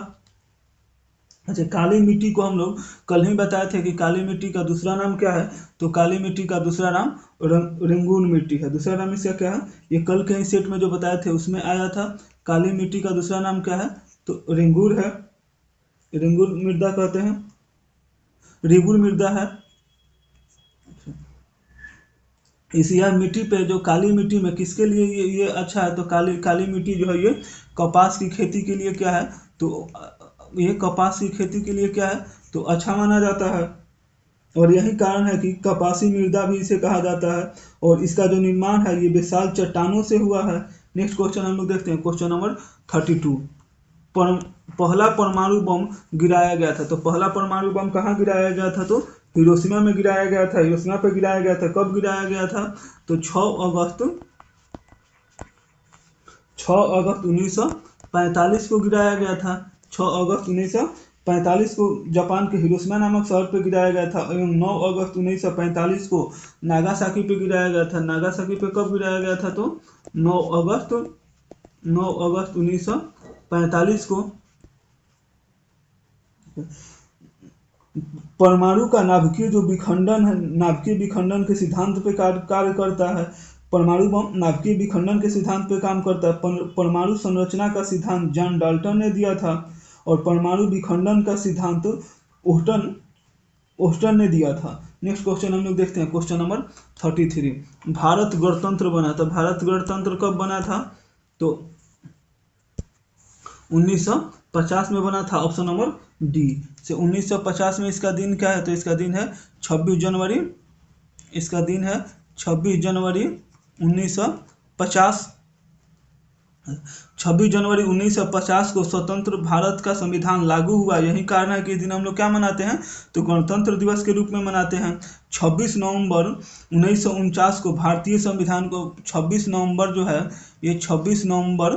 अच्छा, काली मिट्टी को हम लोग कल ही बताए थे कि काली मिट्टी का दूसरा नाम क्या है? तो काली मिट्टी का दूसरा नाम रेंगून मिट्टी है। दूसरा नाम इसका क्या है? ये कल के ही सेट में जो बताए थे उसमें आया था। काली मिट्टी का दूसरा नाम क्या है? तो रेंगूर है, रेंगूर मृदा कहते हैं, रेगुर मृदा है। इस यह मिट्टी पे जो काली मिट्टी में किसके लिए ये अच्छा है? तो काली मिट्टी जो है ये कपास की खेती के लिए क्या है? तो ये कपास की खेती के लिए क्या है? तो अच्छा माना जाता है, और यही कारण है कि कपासी मृदा भी इसे कहा जाता है। और इसका जो निर्माण है ये विशाल चट्टानों से हुआ है। नेक्स्ट क्वेश्चन हम लोग देखते हैं, क्वेश्चन नंबर 32। पहला परमाणु बम गिराया गया था। तो पहला परमाणु बम कहाँ गिराया गया था? तो हिरोशिमा में गिराया गया था। हिरोशिमा पे गिराया गया था। कब गिराया गया था? तो 6 अगस्त 1945 को गिराया गया था। 6 अगस्त 1945 को जापान के हिरोशिमा नामक शहर पे गिराया गया था। एवं 9 अगस्त 1945 को नागासाकी पे गिराया गया था। नागासाकी पे कब गिराया गया था? तो 9 अगस्त 1945 को। परमाणु का नाभिकीय जो विखंडन है, नाभिकीय विखंडन के सिद्धांत पे कार्य करता है। परमाणु बम नाभिकीय विखंडन के सिद्धांत पे काम करता है। परमाणु संरचना का सिद्धांत जॉन डाल्टन ने दिया था, और परमाणु विखंडन का सिद्धांत ओस्टन ने दिया था। नेक्स्ट क्वेश्चन हम लोग देखते हैं, क्वेश्चन नंबर 33। भारत गणतंत्र बना था। भारत गणतंत्र कब बना था? तो 1950 में बना था। ऑप्शन नंबर डी से 1950 में। इसका दिन क्या है? तो इसका दिन है 26 जनवरी। इसका दिन है 26 जनवरी 1950। 26 जनवरी 1950 को स्वतंत्र भारत का संविधान लागू हुआ। यही कारण है कि इस दिन हम लोग क्या मनाते हैं? तो गणतंत्र दिवस के रूप में मनाते हैं। 26 नवंबर 1949 को भारतीय संविधान को 26 नवंबर जो है ये 26 नवंबर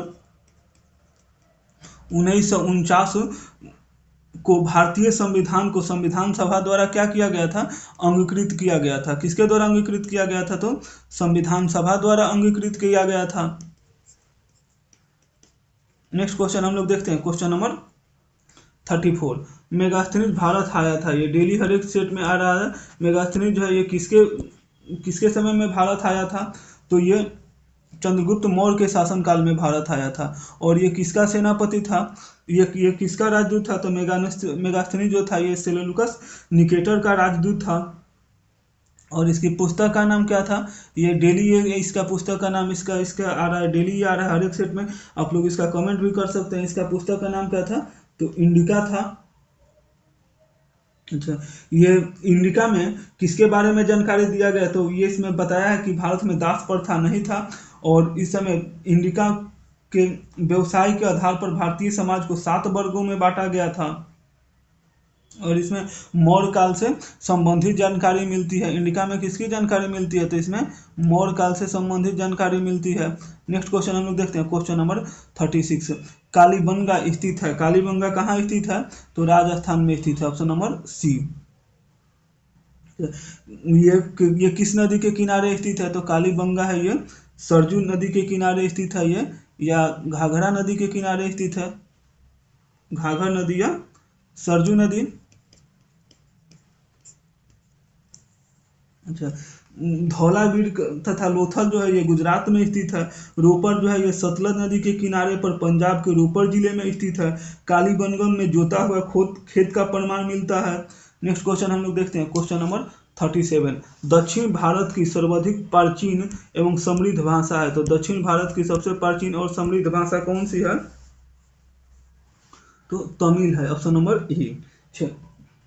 1949 को भारतीय संविधान को संविधान सभा द्वारा क्या किया गया था, अंगीकृत किया गया था। किसके द्वारा अंगीकृत किया गया था, तो संविधान सभा द्वारा अंगीकृत किया गया था। नेक्स्ट क्वेश्चन हम लोग देखते हैं, क्वेश्चन नंबर 34। मेगास्थनीज भारत आया था, ये डेली हर एक स्टेट में आ रहा है। मेगास्थनीज जो है ये किसके समय में भारत आया था, तो ये चंद्रगुप्त मौर्य के शासनकाल में भारत आया था। और ये किसका सेनापति था, ये किसका राजदूत था, तो मेगास्थनीज जो था ये सेल्यूकस निकेटर का राजदूत था। और इसकी पुस्तक का नाम क्या था, ये डेली, ये इसका पुस्तक का नाम इसका आ रहा है, डेली आ रहा है हर एक सेट में। आप लोग इसका कमेंट भी कर सकते हैं। इसका पुस्तक का नाम क्या था, तो इंडिका था। अच्छा, ये इंडिका में किसके बारे में जानकारी दिया गया, तो ये इसमें बताया है कि भारत में दास प्रथा नहीं था और इस समय इंडिका के व्यवसाय के आधार पर भारतीय समाज को 7 वर्गों में बांटा गया था। और इसमें मौर्य काल से संबंधित जानकारी मिलती है। इंडिका में किसकी जानकारी मिलती है, तो इसमें मौर्य काल से संबंधित जानकारी मिलती है। नेक्स्ट क्वेश्चन हम लोग देखते हैं, क्वेश्चन नंबर 36। कालीबंगा स्थित है, कालीबंगा कहाँ स्थित है, तो राजस्थान में स्थित है, ऑप्शन नंबर सी। ये किस नदी के किनारे स्थित है, तो कालीबंगा है ये सरजू नदी के किनारे स्थित है ये, या घाघरा नदी के किनारे स्थित है, घाघर नदी या सरजू नदी। अच्छा, धौलावीर तथा लोथल जो है ये गुजरात में स्थित है। रोपड़ जो है ये सतलज नदी के किनारे पर पंजाब के रोपड़ जिले में स्थित है। कालीबंगम में जोता हुआ खेत का प्रमाण मिलता है। नेक्स्ट क्वेश्चन हम लोग देखते हैं, क्वेश्चन नंबर 37। दक्षिण भारत की सर्वाधिक प्राचीन एवं समृद्ध भाषा है, तो दक्षिण भारत की सबसे प्राचीन और समृद्ध भाषा कौन सी है, तो तमिल है, option number A.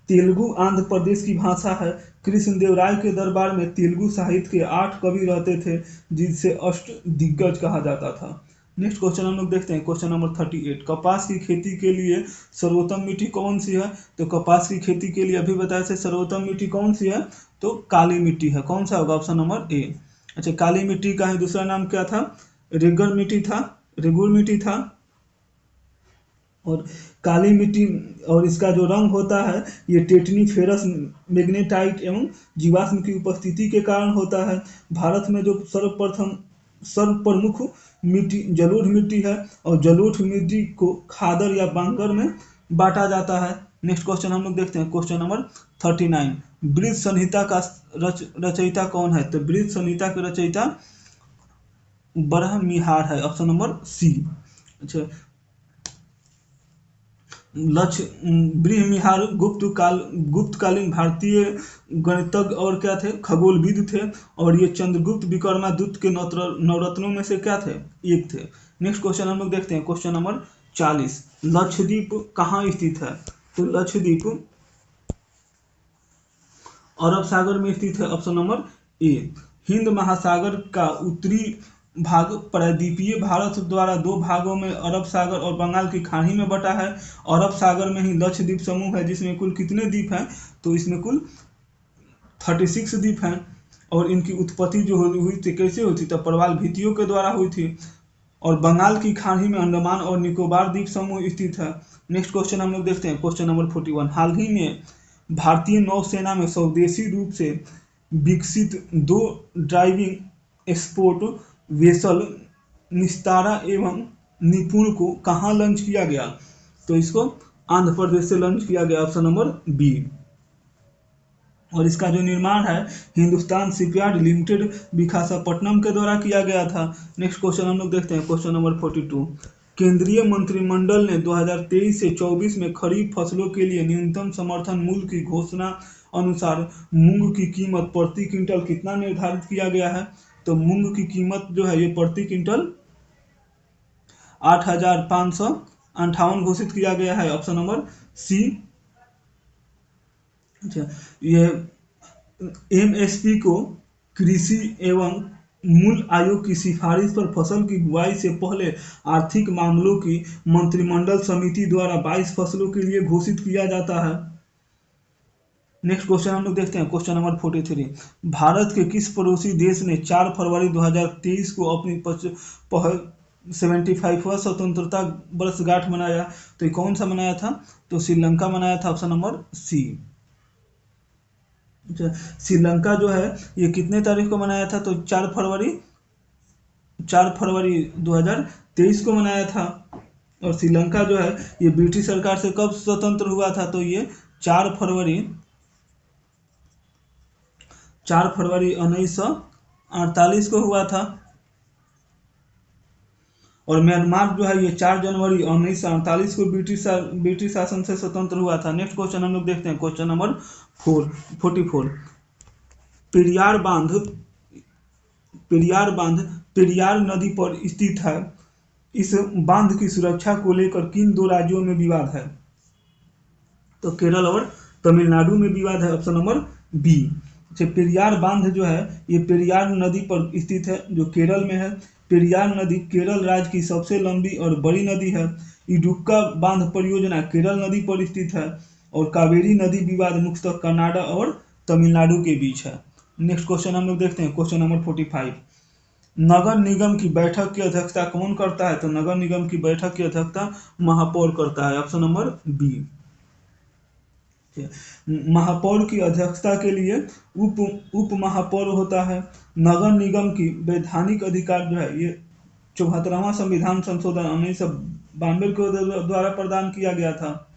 Telugu Andhra Pradesh की भाषा है। कृष्णदेवराय के दरबार में तेलुगु साहित्य के 8 कवि रहते थे जिनसे अष्ट दिग्गज कहा जाता था। नेक्स्ट क्वेश्चन हम लोग देखते हैं, क्वेश्चन नंबर 38। कपास की खेती के लिए सर्वोत्तम मिट्टी कौन सी है, तो कपास की खेती के लिए अभी बताया से सर्वोत्तम मिट्टी कौन सी है, तो काली मिट्टी है। कौन सा होगा, ऑप्शन नंबर ए। अच्छा, काली मिट्टी का ही दूसरा नाम क्या था, रेगुर मिट्टी था। और काली मिट्टी और इसका जो रंग होता है ये टेटनी फेरस मैग्नेटाइट एवं जीवाश्म की उपस्थिति के कारण होता है। भारत में जो सर्वप्रमुख मिट्टी जलोढ़ मिट्टी है और जलोढ़ मिट्टी को खादर या बांगर में बांटा जाता है। नेक्स्ट क्वेश्चन हम लोग देखते हैं, क्वेश्चन नंबर 39। बृहद संहिता का रचयिता कौन है, तो बृहद संहिता के रचयिता बरहमिहार है, ऑप्शन नंबर सी। अच्छा, बृहमिहार गुप्तकालीन भारतीय गणितज्ञ और क्या थे, खगोलविद थे। और ये चंद्रगुप्त विक्रमादित्य के नवरत्नों में से क्या थे, एक थे। नेक्स्ट क्वेश्चन हम लोग देखते हैं, क्वेश्चन नंबर 40। लक्षद्वीप कहाँ स्थित है, तो लक्षद्वीप अरब सागर में स्थित है, ऑप्शन नंबर ए। हिंद महासागर का उत्तरी भाग प्रायद्वीपीय भारत द्वारा 2 भागों में अरब सागर और बंगाल की खाड़ी में बटा है। अरब सागर में ही लक्षद्वीप समूह है जिसमें कुल कितने द्वीप हैं, तो इसमें कुल 36 द्वीप हैं। और इनकी उत्पत्ति जो हुई थी कैसे हुई थी, तो प्रवाल भित्तियों के द्वारा हुई थी। और बंगाल की खाड़ी में अंडमान और निकोबार द्वीप समूह स्थित है। नेक्स्ट क्वेश्चन हम लोग देखते हैं, क्वेश्चन नंबर 41। हाल ही में भारतीय नौसेना में स्वदेशी रूप से विकसित 2 ड्राइविंग स्पोर्ट वेसल निस्तारा एवं निपुण को कहाँ लॉन्च किया गया, तो इसको आंध्र प्रदेश से लॉन्च किया गया, ऑप्शन नंबर बी। और इसका जो निर्माण है हिंदुस्तान शिपयार्ड लिमिटेड विशाखापट्टनम के द्वारा किया गया था। नेक्स्ट क्वेश्चन हम लोग देखते हैं, क्वेश्चन नंबर 42। केंद्रीय मंत्रिमंडल ने 2023 से 24 में खरीफ फसलों के लिए न्यूनतम समर्थन मूल्य की घोषणा अनुसार मूंग की कीमत प्रति क्विंटल कितना निर्धारित किया गया है, तो मूंग की कीमत जो है ये प्रति क्विंटल 8,558 घोषित किया गया है, ऑप्शन नंबर सी। अच्छा, ये एमएसपी को कृषि एवं मूल्य आयोग की सिफारिश पर फसल की बुआई से पहले आर्थिक मामलों की मंत्रिमंडल समिति द्वारा 22 फसलों के लिए घोषित किया जाता है। नेक्स्ट क्वेश्चन हम लोग देखते हैं, क्वेश्चन नंबर 43। भारत के किस पड़ोसी देश ने 4 फरवरी 2023 को अपनी 75वां स्वतंत्रता वर्षगांठ मनाया, तो ये कौन सा मनाया था? तो श्रीलंका मनाया था, ऑप्शन नंबर सी। श्रीलंका जो है ये कितने तारीख को मनाया था? तो 4 फरवरी 2023 को मनाया था। और श्रीलंका जो है ये ब्रिटिश सरकार से कब स्वतंत्र हुआ था? तो ये 4 फरवरी 1948 को हुआ था। और म्यांमार जो है ये 4 जनवरी 1948 को ब्रिटिश शासन से स्वतंत्र हुआ था। नेक्स्ट क्वेश्चन हम लोग देखते हैं, क्वेश्चन नंबर 44। पेरियार बांध पेरियार नदी पर स्थित है। इस बांध की सुरक्षा को लेकर किन दो राज्यों में विवाद है? तो केरल और तमिलनाडु में विवाद है, ऑप्शन नंबर बी। पेरियार बांध जो है ये पेरियार नदी पर स्थित है, जो केरल में है। पेरियार नदी केरल राज्य की सबसे लंबी और बड़ी नदी है। इडुक्का बांध परियोजना केरल नदी पर स्थित है। और कावेरी नदी विवाद मुख्यतः कर्नाटक और तमिलनाडु के बीच है। नेक्स्ट क्वेश्चन हम लोग देखते हैं, क्वेश्चन नंबर 45। नगर निगम की बैठक की अध्यक्षता कौन करता है? तो नगर निगम की बैठक की अध्यक्षता महापौर करता है, ऑप्शन नंबर बी। महापौर की अध्यक्षता के लिए उप महापौर होता है। नगर निगम की वैधानिक अधिकार जो है ये 74वां संविधान संशोधन 1992 के द्वारा प्रदान किया गया था।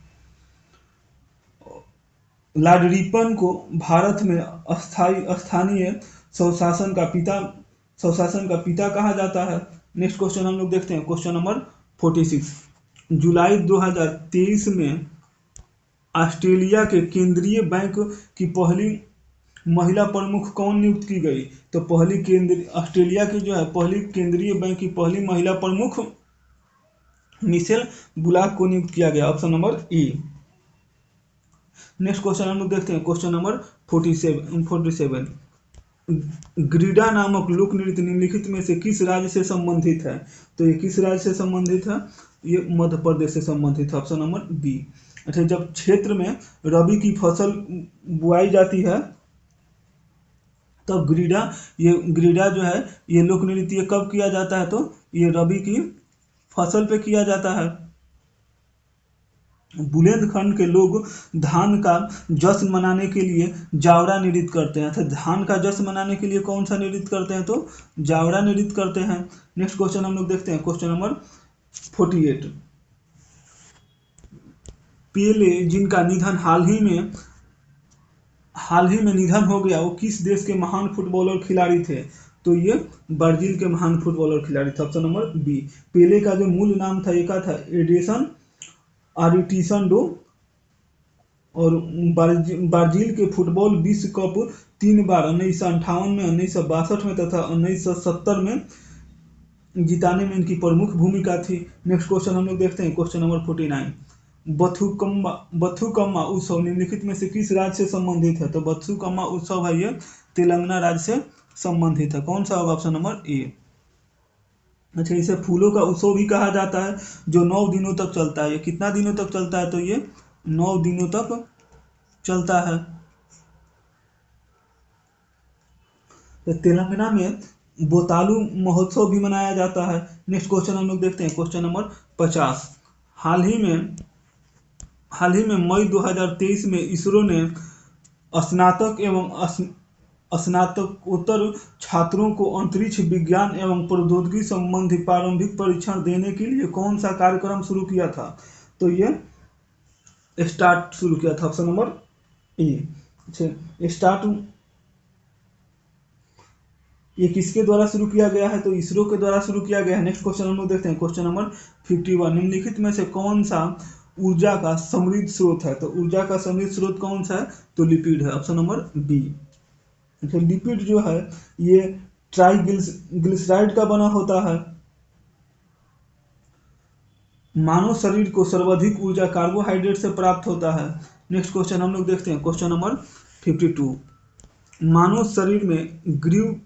लॉर्ड रिपन को भारत में स्थानीय स्वशासन का पिता कहा जाता है। नेक्स्ट क्वेश्चन हम लोग देखते हैं, क्वेश्चन नंबर 46। जुलाई 2023 में ऑस्ट्रेलिया के केंद्रीय बैंक की पहली महिला प्रमुख कौन नियुक्त की गई? तो ऑस्ट्रेलिया की जो है पहली केंद्रीय बैंक की पहली महिला प्रमुख मिशेल बुलाक को नियुक्त किया गया, ऑप्शन नंबर ए। नेक्स्ट क्वेश्चन हम लोग देखते हैं, क्वेश्चन नंबर 47। ग्रीडा नामक लोक नृत्य निम्नलिखित में से किस राज्य से संबंधित है? तो ये किस राज्य से संबंधित है? ये मध्य प्रदेश से संबंधित है, ऑप्शन नंबर बी। अच्छा, जब क्षेत्र में रबी की फसल बुआई जाती है तब ग्रीडा जो है ये लोक नृत्य कब किया जाता है? तो ये रबी की फसल पे किया जाता है। बुंदेलखंड के लोग धान का जश्न मनाने के लिए जावरा नृत्य करते हैं। तो धान का जश्न मनाने के लिए कौन सा नृत्य करते हैं? तो जावरा नृत्य करते हैं। नेक्स्ट क्वेश्चन हम लोग देखते हैं, क्वेश्चन नंबर 48। पेले जिनका निधन हाल ही में निधन हो गया, वो किस देश के महान फुटबॉलर खिलाड़ी थे? तो ये ब्राजील के महान फुटबॉलर खिलाड़ी थे, ऑप्शन नंबर बी। पेले का जो मूल नाम था ये क्या था? एडिसन आरिस्टिडो। और ब्राजील के फुटबॉल विश्व कप 3 बार 1958 में, 1962 में तथा 1970 में जिताने में इनकी प्रमुख भूमिका थी। नेक्स्ट क्वेश्चन हम लोग देखते हैं, क्वेश्चन नंबर 49। बथुकम्मा उत्सव निम्नलिखित में से किस राज्य से संबंधित है? तो बथुकम्मा उत्सव है ये तेलंगाना राज्य से संबंधित है। कौन सा होगा? ऑप्शन नंबर ए। अच्छा, इसे फूलों का उत्सव भी कहा जाता है, जो 9 दिनों तक चलता है। ये कितना दिनों तक चलता है? तो ये 9 दिनों तक चलता है। तो तेलंगाना में बोतालू महोत्सव भी मनाया जाता है। नेक्स्ट क्वेश्चन हम लोग देखते हैं, क्वेश्चन नंबर 50। हाल ही में मई 2023 में इसरो ने स्नातक एवं स्नातकोत्तर छात्रों को अंतरिक्ष विज्ञान एवं प्रौद्योगिकी संबंधी प्रारंभिक परीक्षण देने के लिए कौन सा कार्यक्रम शुरू किया था? तो ये स्टार्ट शुरू किया था, ऑप्शन नंबर ए। स्टार्ट ये किसके द्वारा शुरू किया गया है? तो इसरो के द्वारा शुरू किया गया है। नेक्स्ट क्वेश्चन हम लोग देखते हैं, क्वेश्चन नंबर 51। निम्नलिखित में से कौन सा ऊर्जा का समृद्ध स्रोत है? तो ऊर्जा का समृद्ध स्रोत कौन सा है? तो लिपिड है, ऑप्शन नंबर बी। लिपिड जो है ये ट्राइग्लिसराइड का बना होता है। मानव शरीर को सर्वाधिक ऊर्जा कार्बोहाइड्रेट से प्राप्त होता है। नेक्स्ट क्वेश्चन हम लोग देखते हैं, क्वेश्चन नंबर 52। मानव शरीर में ग्रीव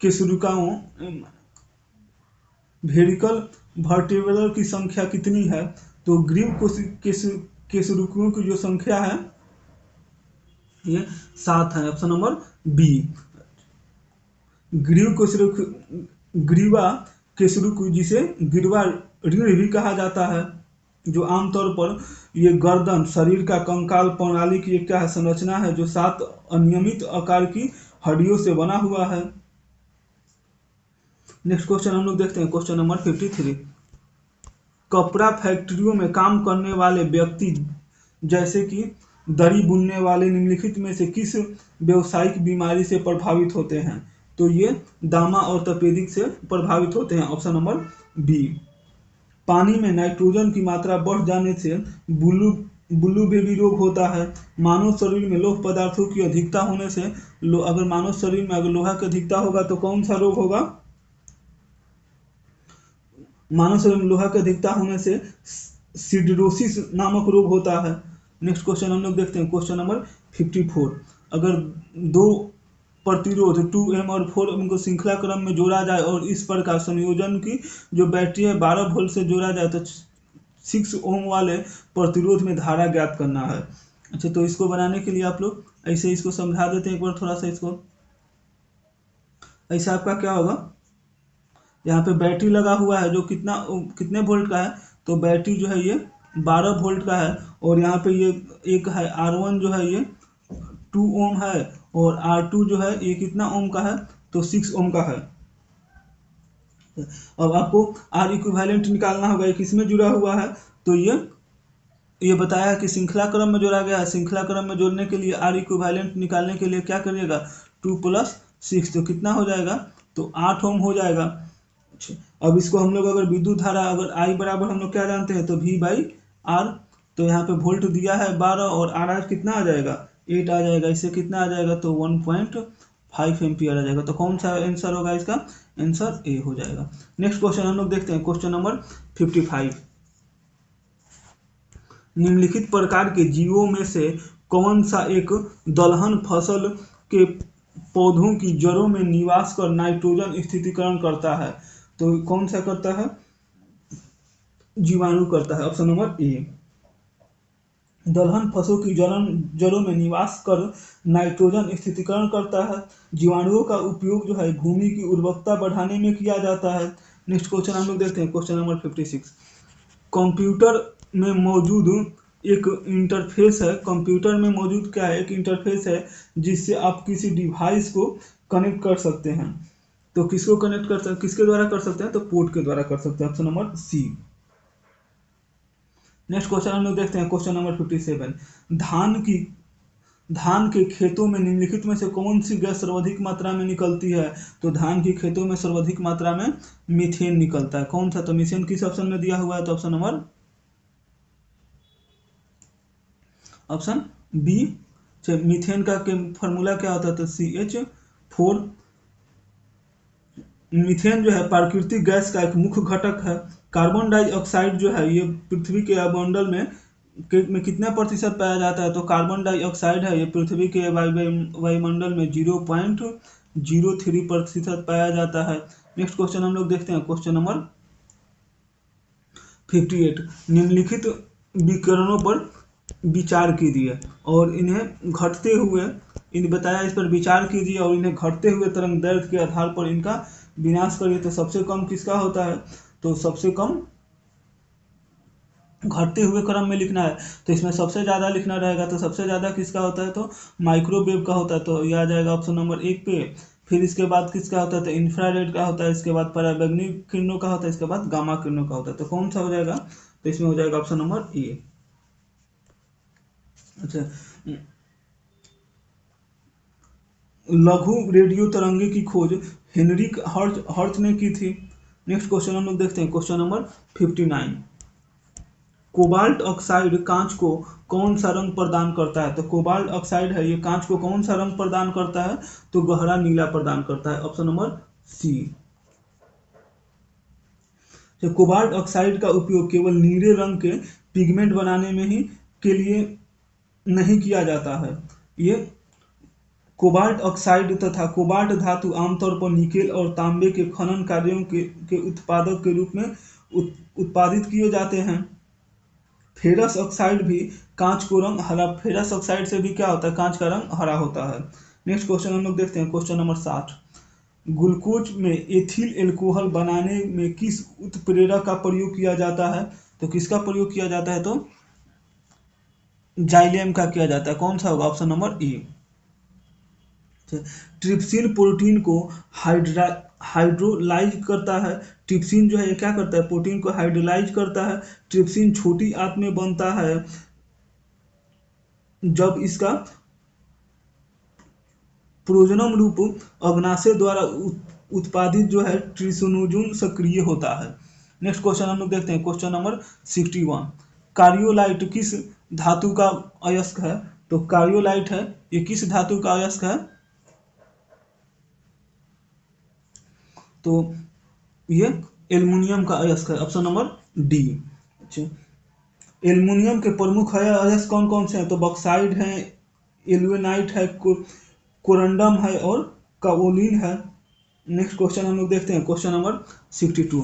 केशरिकाओं भेरिकल वर्टिब्रल की संख्या कितनी है? तो ग्रीव केशरिकाओं की जो संख्या है ये 7 है, ऑप्शन नंबर बी। ग्रीवा केसरुक, जिसे गिरवा रीढ़ भी कहा जाता है, जो आमतौर पर ये गर्दन शरीर का कंकाल प्रणाली की एक क्या है संरचना है, जो 7 अनियमित आकार की हड्डियों से बना हुआ है। नेक्स्ट क्वेश्चन हम लोग देखते हैं, क्वेश्चन नंबर 53। कपड़ा फैक्ट्रियों में काम करने वाले व्यक्ति जैसे कि दरी बुनने वाले निम्नलिखित में से किस व्यावसायिक बीमारी से प्रभावित होते हैं? तो ये दामा ऑर्थोपेडिक से प्रभावित होते हैं, ऑप्शन नंबर बी। पानी में नाइट्रोजन की मात्रा बढ़ जाने से ब्लू बेबी रोग होता है। मानव शरीर में लौह पदार्थों की अधिकता होने से अगर मानव शरीर में अगर लोहा की अधिकता होगा तो कौन सा रोग होगा? मानव शरीर में लोहा की अधिकता होने से सिडरोसिस नामक रोग होता है। नेक्स्ट क्वेश्चन हम लोग देखते हैं, क्वेश्चन नंबर 54। अगर दो प्रतिरोध 2M और 4M को श्रृंखला क्रम में जोड़ा जाए और इस प्रकार संयोजन की जो बैटरी है 12 वोल्ट से जोड़ा जाए तो 6 ओम वाले प्रतिरोध में धारा ज्ञात करना है। अच्छा, तो इसको बनाने के लिए आप लोग ऐसे इसको समझा देते हैं एक बार थोड़ा सा इसको। ऐसा आपका क्या होगा, यहाँ पे बैटरी लगा हुआ है जो कितने वोल्ट का है, तो बैटरी जो है ये 12 वोल्ट का है, और यहाँ पे ये एक है R1 जो है ये 2 ओम है, और R2 जो है ये कितना ओम का है, तो 6 ओम का है। अब आपको R इक्विवेलेंट निकालना होगा, ये किसमें जुड़ा हुआ है, तो ये बताया कि श्रृंखला क्रम में जोड़ा गया है। श्रृंखला क्रम में जोड़ने के लिए R इक्विवेलेंट निकालने के लिए क्या करिएगा, 2 + 6 तो कितना हो जाएगा, तो 8 ओम हो जाएगा। अब इसको हम लोग अगर विद्युत धारा अगर I बराबर हम लोग क्या जानते हैं, तो V/R, तो यहाँ पे वोल्ट दिया है 12 और R कितना आ जाएगा, 8 आ जाएगा। इससे कितना आ जाएगा, तो 1.5 एम्पियर आ जाएगा। तो कौन सा आंसर होगा इसका, आंसर ए हो जाएगा। नेक्स्ट क्वेश्चन हम लोग देखते हैं, क्वेश्चन नंबर 55। निम्नलिखित प्रकार के जीवों में से कौन सा एक दलहन फसल के पौधों की जड़ों में निवास कर नाइट्रोजन स्थिरीकरण करता है? तो कौन सा करता है, जीवाणु करता है, ऑप्शन नंबर ए। दलहन फसलों की जड़ों में निवास कर नाइट्रोजन स्थिरीकरण करता है। जीवाणुओं का उपयोग जो है भूमि की उर्वरकता बढ़ाने में किया जाता है। नेक्स्ट क्वेश्चन हम लोग देखते हैं, क्वेश्चन नंबर 56। कंप्यूटर में मौजूद एक इंटरफेस है, कंप्यूटर में मौजूद क्या है, एक इंटरफेस है जिससे आप किसी डिवाइस को कनेक्ट कर सकते हैं। तो किसको कनेक्ट कर सकते, किसके द्वारा कर सकते हैं, तो पोर्ट के द्वारा कर सकते हैं, option number C. Next question हम लोग देखते हैं, क्वेश्चन नंबर 57। धान के खेतों में निम्नलिखित में से कौन सी गैस सर्वाधिक मात्रा में निकलती है? तो धान के खेतों में सर्वाधिक मात्रा में मीथेन निकलता है। कौन सा, तो मीथेन किस ऑप्शन में दिया हुआ है, तो option number option B. Methane का फॉर्मूला क्या होता है, तो CH4। मीथेन जो है प्राकृतिक गैस का एक मुख्य घटक है। कार्बन डाइऑक्साइड जो है ये पृथ्वी के वायुमंडल में कितना प्रतिशत पाया जाता है, तो कार्बन डाइऑक्साइड है ये पृथ्वी के वायुमंडल में 0.03% पाया जाता है। नेक्स्ट क्वेश्चन हम लोग देखते हैं, क्वेश्चन नंबर 58। निम्नलिखित विकिरणों पर विचार कीजिए और इन्हें घटते हुए बताया इस पर विचार कीजिए और इन्हें घटते हुए तरंग दैर्घ्य के आधार पर इनका विनाश करिए। तो सबसे कम किसका होता है, तो सबसे कम घटते हुए क्रम में लिखना है, तो इसमें सबसे ज़्यादा लिखना रहेगा। तो सबसे ज़्यादा किसका होता है, तो माइक्रोवेव का होता है, तो यह आ जाएगा ऑप्शन नंबर 1 पे। फिर इसके बाद किसका होता है, तो इंफ्रारेड का होता है, इसके बाद पराबैंगनी किरणों का होता है, इसके बाद गामा किरणों का होता है। तो कौन सा हो जाएगा, तो इसमें हो जाएगा ऑप्शन नंबर ए। अच्छा, लघु रेडियो तरंगे की खोज हेनरिक हर्ट्ज ने की थी। नेक्स्ट क्वेश्चन हम लोग देखते हैं, क्वेश्चन नंबर 59। कोबाल्ट ऑक्साइड कांच को कौन सा रंग प्रदान करता है? तो कोबाल्ट ऑक्साइड है ये कांच को कौन सा रंग प्रदान करता है, तो गहरा नीला प्रदान करता है, ऑप्शन नंबर सी। तो कोबाल्ट ऑक्साइड का उपयोग केवल नीले रंग के पिगमेंट बनाने में ही के लिए नहीं किया जाता है। ये कोबाल्ट ऑक्साइड तथा कोबाल्ट धातु आमतौर पर निकेल और तांबे के खनन कार्यों के उत्पादक के रूप में उत्पादित किए जाते हैं। फेरस ऑक्साइड भी कांच को रंग हरा, फेरस ऑक्साइड से भी क्या होता है, कांच का रंग हरा होता है। नेक्स्ट क्वेश्चन हम लोग देखते हैं, क्वेश्चन नंबर 60। ग्लूकोज में एथिल एल्कोहल बनाने में किस उत्प्रेरक का प्रयोग किया जाता है? तो किसका प्रयोग किया जाता है? तो जाइलेम का किया जाता है। कौन सा होगा? ऑप्शन नंबर ए। ट्रिप्सिन प्रोटीन को हाइड्रोलाइज करता है। ट्रिप्सिन जो है ये क्या करता है? प्रोटीन को हाइड्रोलाइज करता है। ट्रिप्सिन छोटी आंत में बनता है जब इसका प्रोजनम रूप अग्नाशय द्वारा उत्पादित जो है ट्रिसोनोजोन सक्रिय होता है। नेक्स्ट क्वेश्चन हम लोग देखते हैं, क्वेश्चन नंबर 61। कार्योलाइट किस धातु का अयस्क है? तो कार्योलाइट है ये किस धातु का अयस्क है? तो ये एल्युमिनियम का अयस्क है। Option number D. अच्छा, एल्युमिनियम के प्रमुख अयस्क कौन कौन से हैं? तो बॉक्साइड है, एल्यूनाइट है, कोरंडम है और काओलिन है। नेक्स्ट क्वेश्चन हम लोग देखते हैं, क्वेश्चन नंबर 62।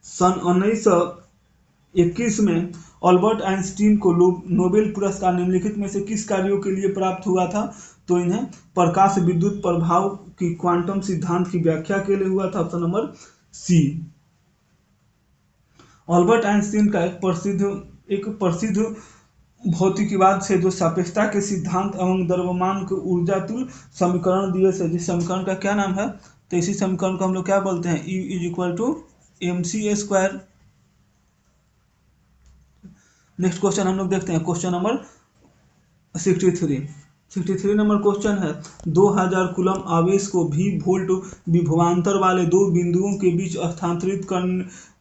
सन 1921 में अल्बर्ट आइंस्टीन को नोबेल पुरस्कार निम्नलिखित में से किस कार्यों के लिए प्राप्त हुआ था? तो इन्हें प्रकाश विद्युत प्रभाव की क्वांटम सिद्धांत की व्याख्या के लिए हुआ था। Option number C. Albert Einstein का एक प्रसिद्ध भौतिकवाद से जो सापेक्षता के सिद्धांत एवं द्रव्यमान के ऊर्जातुल समीकरण दिए थे, जिस समीकरण का क्या नाम है? तो इसी समीकरण को हम लोग क्या बोलते हैं? E is equal to mc²। Next question हम लोग देखते हैं, क्वेश्चन नंबर 63 नंबर क्वेश्चन है, 2000 कूलम आवेश को भी वोल्ट विभवांतर वाले दो बिंदुओं के बीच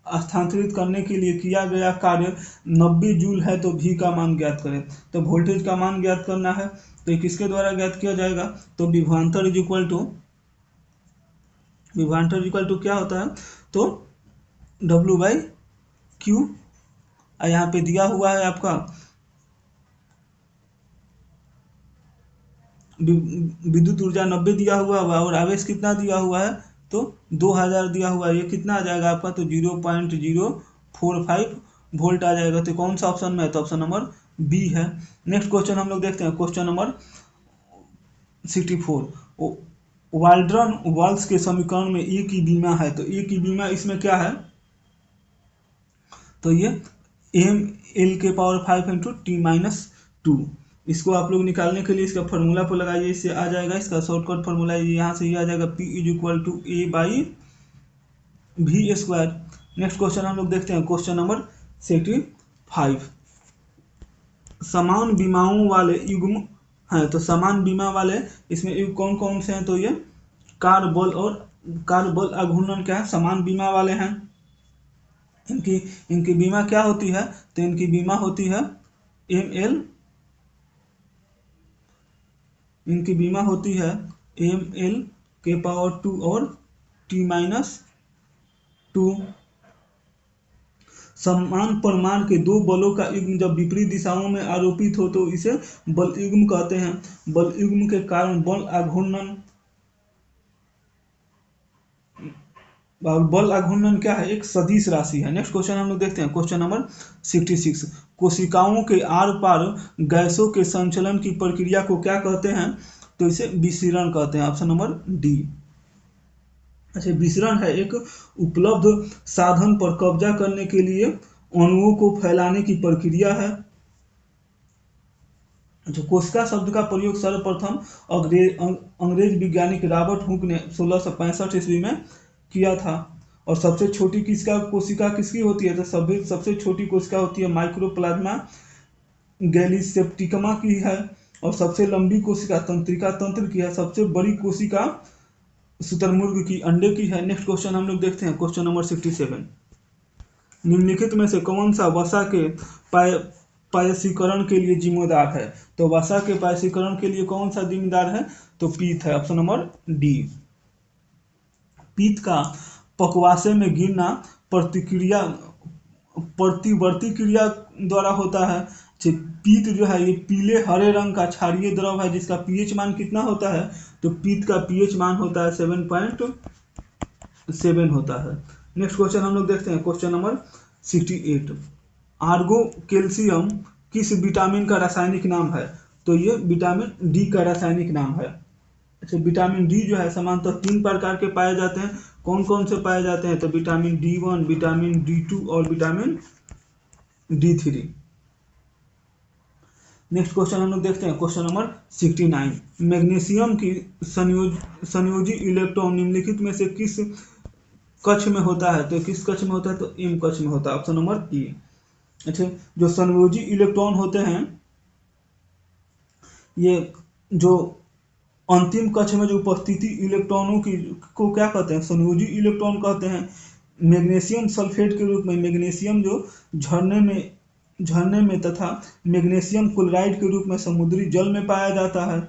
स्थानांतरित करने के लिए किया गया कार्य 90 जूल है, तो भी का मान ज्ञात करें। तो वोल्टेज का मान ज्ञात करना है, तो ये किसके द्वारा ज्ञात किया जाएगा? तो विभवांतर इज इक्वल टू क्या होता है? तो W/Q। यहाँ पे दिया हुआ है आपका विद्युत ऊर्जा 90 दिया हुआ है और आवेश कितना दिया हुआ है? तो 2000 दिया हुआ है। ये कितना आ जाएगा आपका? तो 0.045 वोल्ट आ जाएगा। तो कौन सा ऑप्शन में है? तो ऑप्शन नंबर बी है। नेक्स्ट क्वेश्चन हम लोग देखते हैं, क्वेश्चन नंबर 64। वाल्ड्रन वाल्स के समीकरण में ए की बीमा है, तो ए की बीमा इसमें क्या है? तो ये ml⁵ इंटू t-2। इसको आप लोग निकालने के लिए इसका फॉर्मूला पर लगाइए, इससे आ जाएगा। इसका शॉर्टकट फॉर्मूला यहाँ से ये आ जाएगा, P is equal to A/v²। Next question हम लोग देखते हैं, क्वेश्चन नंबर 65। समान बीमाओं वाले युग्म हैं, तो समान बीमा वाले इसमें युग्म कौन कौन से हैं? तो ये कार बल अघूर्णन क्या है? समान बीमा वाले हैं। इनकी बीमा क्या होती है? तो इनकी बीमा होती है ml, इनकी बीमा होती है ml⁵ और t-2। समान परिमाण के दो बलों का युग्म जब विपरीत दिशाओं में आरोपित हो तो इसे बल युग्म कहते हैं। बल युग्म के कारण बल अघूर्णन क्या है? एक सदिश राशि है। नेक्स्ट क्वेश्चन हम लोग देखते हैं, क्वेश्चन नंबर 66। कोशिकाओं के आर पार गैसों के संचलन की प्रक्रिया को क्या कहते हैं? तो इसे विसरण कहते हैं। Option number D. अच्छा, विसरण है एक उपलब्ध साधन पर कब्जा करने के लिए अणुओं को फैलाने की प्रक्रिया है। जो कोशिका शब्द का प्रयोग सर्वप्रथम अंग्रेज वैज्ञानिक रॉबर्ट हुक ने 1665 ईस्वी में किया था। और सबसे छोटी कोशिका किसकी होती है? तो सबसे छोटी कोशिका होती है माइक्रोप्लाज्मा गैलीसेप्टिकमा की है। और सबसे लंबी कोशिका तंत्रिका तंत्र की है। सबसे बड़ी कोशिका शुतुरमुर्ग की, अंडे की है। नेक्स्ट क्वेश्चन हम लोग देखते हैं, क्वेश्चन नंबर 67। निम्नलिखित में से कौन सा वसा के पायसीकरण के लिए जिम्मेदार है? तो वसा के पायसीकरण के लिए कौन सा जिम्मेदार है? तो पीत है। Option number D. पीत का पक्वाशय में गिरना प्रतिवर्ती क्रिया द्वारा होता है। पीत जो है ये पीले हरे रंग का क्षारीय द्रव है, जिसका पीएच मान कितना होता है? तो पीत का पीएच मान होता है 7.7 होता है। नेक्स्ट क्वेश्चन हम लोग देखते हैं, क्वेश्चन नंबर 68। आर्गो कैल्शियम किस विटामिन का रासायनिक नाम है? तो ये विटामिन डी का रासायनिक नाम है। अच्छा, विटामिन डी जो है सामान्यतः 3 प्रकार के पाए जाते हैं। कौन कौन से पाए जाते हैं? तो विटामिन D1, विटामिन D2 और विटामिन D3। नेक्स्ट क्वेश्चन हम लोग देखते हैं, क्वेश्चन नंबर 69। मैग्नीशियम की संयोजी इलेक्ट्रॉन निम्नलिखित में से किस कक्ष में होता है? तो किस कक्ष में होता है? तो एम कक्ष में होता है, ऑप्शन नंबर ए। अच्छा, जो संयोजी इलेक्ट्रॉन होते हैं, ये जो अंतिम कक्ष में जो उपस्थिति इलेक्ट्रॉनों की को क्या कहते हैं? संयोजी इलेक्ट्रॉन कहते हैं। मैग्नीशियम सल्फेट के रूप में, मैग्नीशियम जो झरने में तथा मैग्नीशियम क्लोराइड के रूप में समुद्री जल में पाया जाता है।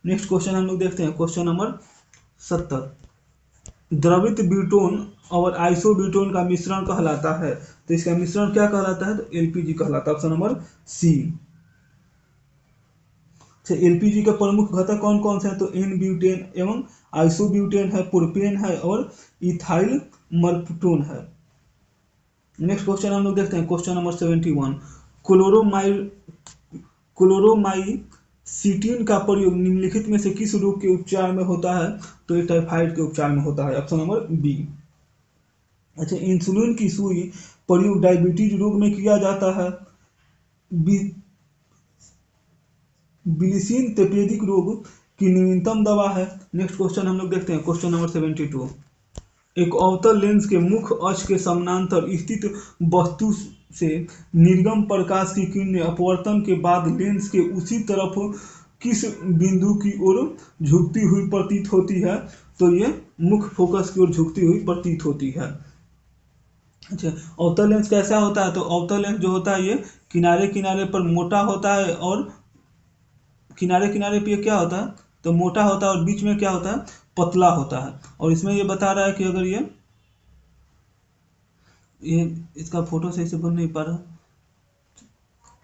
नेक्स्ट क्वेश्चन हम लोग देखते हैं, क्वेश्चन नंबर 70। द्रवित ब्यूटोन और आइसोब्यूटोन का मिश्रण कहलाता है, तो इसका मिश्रण क्या कहलाता है? तो एलपीजी कहलाता है, ऑप्शन नंबर सी। एलपीजी के प्रमुख घटक कौन कौन से हैं? तो एन ब्यूटेन एवं आइसोब्यूटेन है, प्रोपेन है और इथाइल मर्कटोन है। नेक्स्ट क्वेश्चन हम लोग देखते हैं, क्वेश्चन नंबर 71। क्लोरोमाइसीटीन का प्रयोग निम्नलिखित में से किस रोग के उपचार में होता है? तो ये टाइफाइड के उपचार में होता है, ऑप्शन नंबर बी। अच्छा, इंसुलिन की सुई प्रयोग डायबिटीज रोग में किया जाता है। बिलिसिन तपेदिक रोग की नवीनतम दवा है। नेक्स्ट क्वेश्चन हम लोग देखते हैं, क्वेश्चन नंबर 72। एक अवतल लेंस के मुख्य अक्ष के समानांतर स्थित वस्तु से निर्गम प्रकाश की किरणें अपवर्तन के बाद लेंस के उसी तरफ किस बिंदु की ओर झुकती हुई प्रतीत होती है? तो ये मुख्य फोकस की ओर झुकती हुई प्रतीत होती है। अच्छा, अवतल लेंस कैसा होता है? तो अवतल लेंस जो होता है ये किनारे किनारे पर मोटा होता है, और किनारे किनारे पे क्या होता है? तो मोटा होता है, और बीच में क्या होता है? पतला होता है। और इसमें ये बता रहा है कि अगर ये इसका फोटो सही से बन नहीं पा रहा।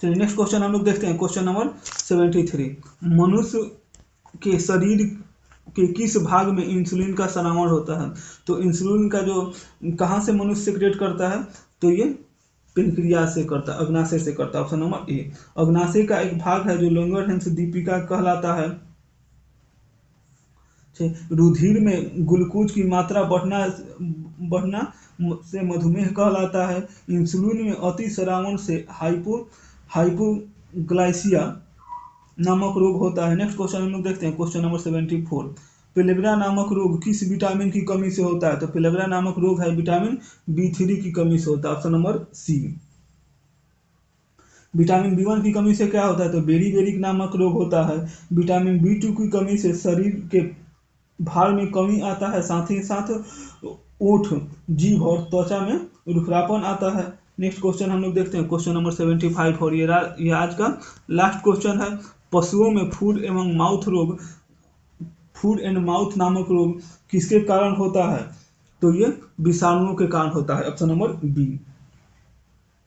चलिए नेक्स्ट क्वेश्चन हम लोग देखते हैं, क्वेश्चन नंबर 73। मनुष्य के शरीर के किस भाग में इंसुलिन का सरावण होता है? तो इंसुलिन का जो कहाँ से मनुष्य सिक्रेट करता है? तो ये पेनक्रियास से करता है, अग्नाशय से करता है, ऑप्शन नंबर ए। अग्नाशय का एक भाग है जो लैंगरहैंस दीपिका कहलाता है। रुधिर में ग्लूकोज की मात्रा बढ़ना से मधुमेह कहलाता है। इंसुलिन में अति सरावण से हाइपोग्लाइसिया नामक रोग होता है। नेक्स्ट क्वेश्चन हम लोग देखते हैं, क्वेश्चन नंबर 74। पेलेब्रा नामक रोग किस विटामिन की कमी से होता है? तो पेलेब्रा नामक रोग है विटामिन B3 की कमी से होता है, ऑप्शन नंबर सी। विटामिन B1 की कमी से क्या होता है? तो बेरीबेरिक नामक रोग होता है। विटामिन B2 की कमी से शरीर के भार में कमी आता है, साथ ही साथ ओठ, जीभ और त्वचा में रुखरापन आता है। नेक्स्ट क्वेश्चन हम लोग देखते हैं, क्वेश्चन नंबर 75, और ये आज का लास्ट क्वेश्चन है। पशुओं में फूड एंड माउथ नामक रोग किसके कारण होता है? तो ये विषाणुओं के कारण होता है, ऑप्शन नंबर बी।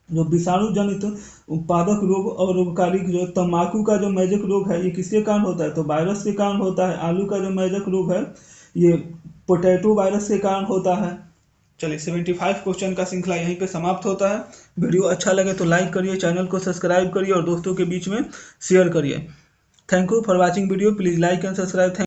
जो विषाणु जनित उत्पादक रोग और रोगकारी जो तंबाकू का जो मैजिक रोग है, ये किसके कारण होता है? तो वायरस के कारण होता है। आलू का जो मैजिक रोग है, ये पोटैटो वायरस के कारण होता है। चलिए 75 क्वेश्चन का श्रृंखला यहीं पे समाप्त होता है। वीडियो अच्छा लगे तो लाइक करिए, चैनल को सब्सक्राइब करिए और दोस्तों के बीच में शेयर करिए। Thank you for watching video, please like and subscribe.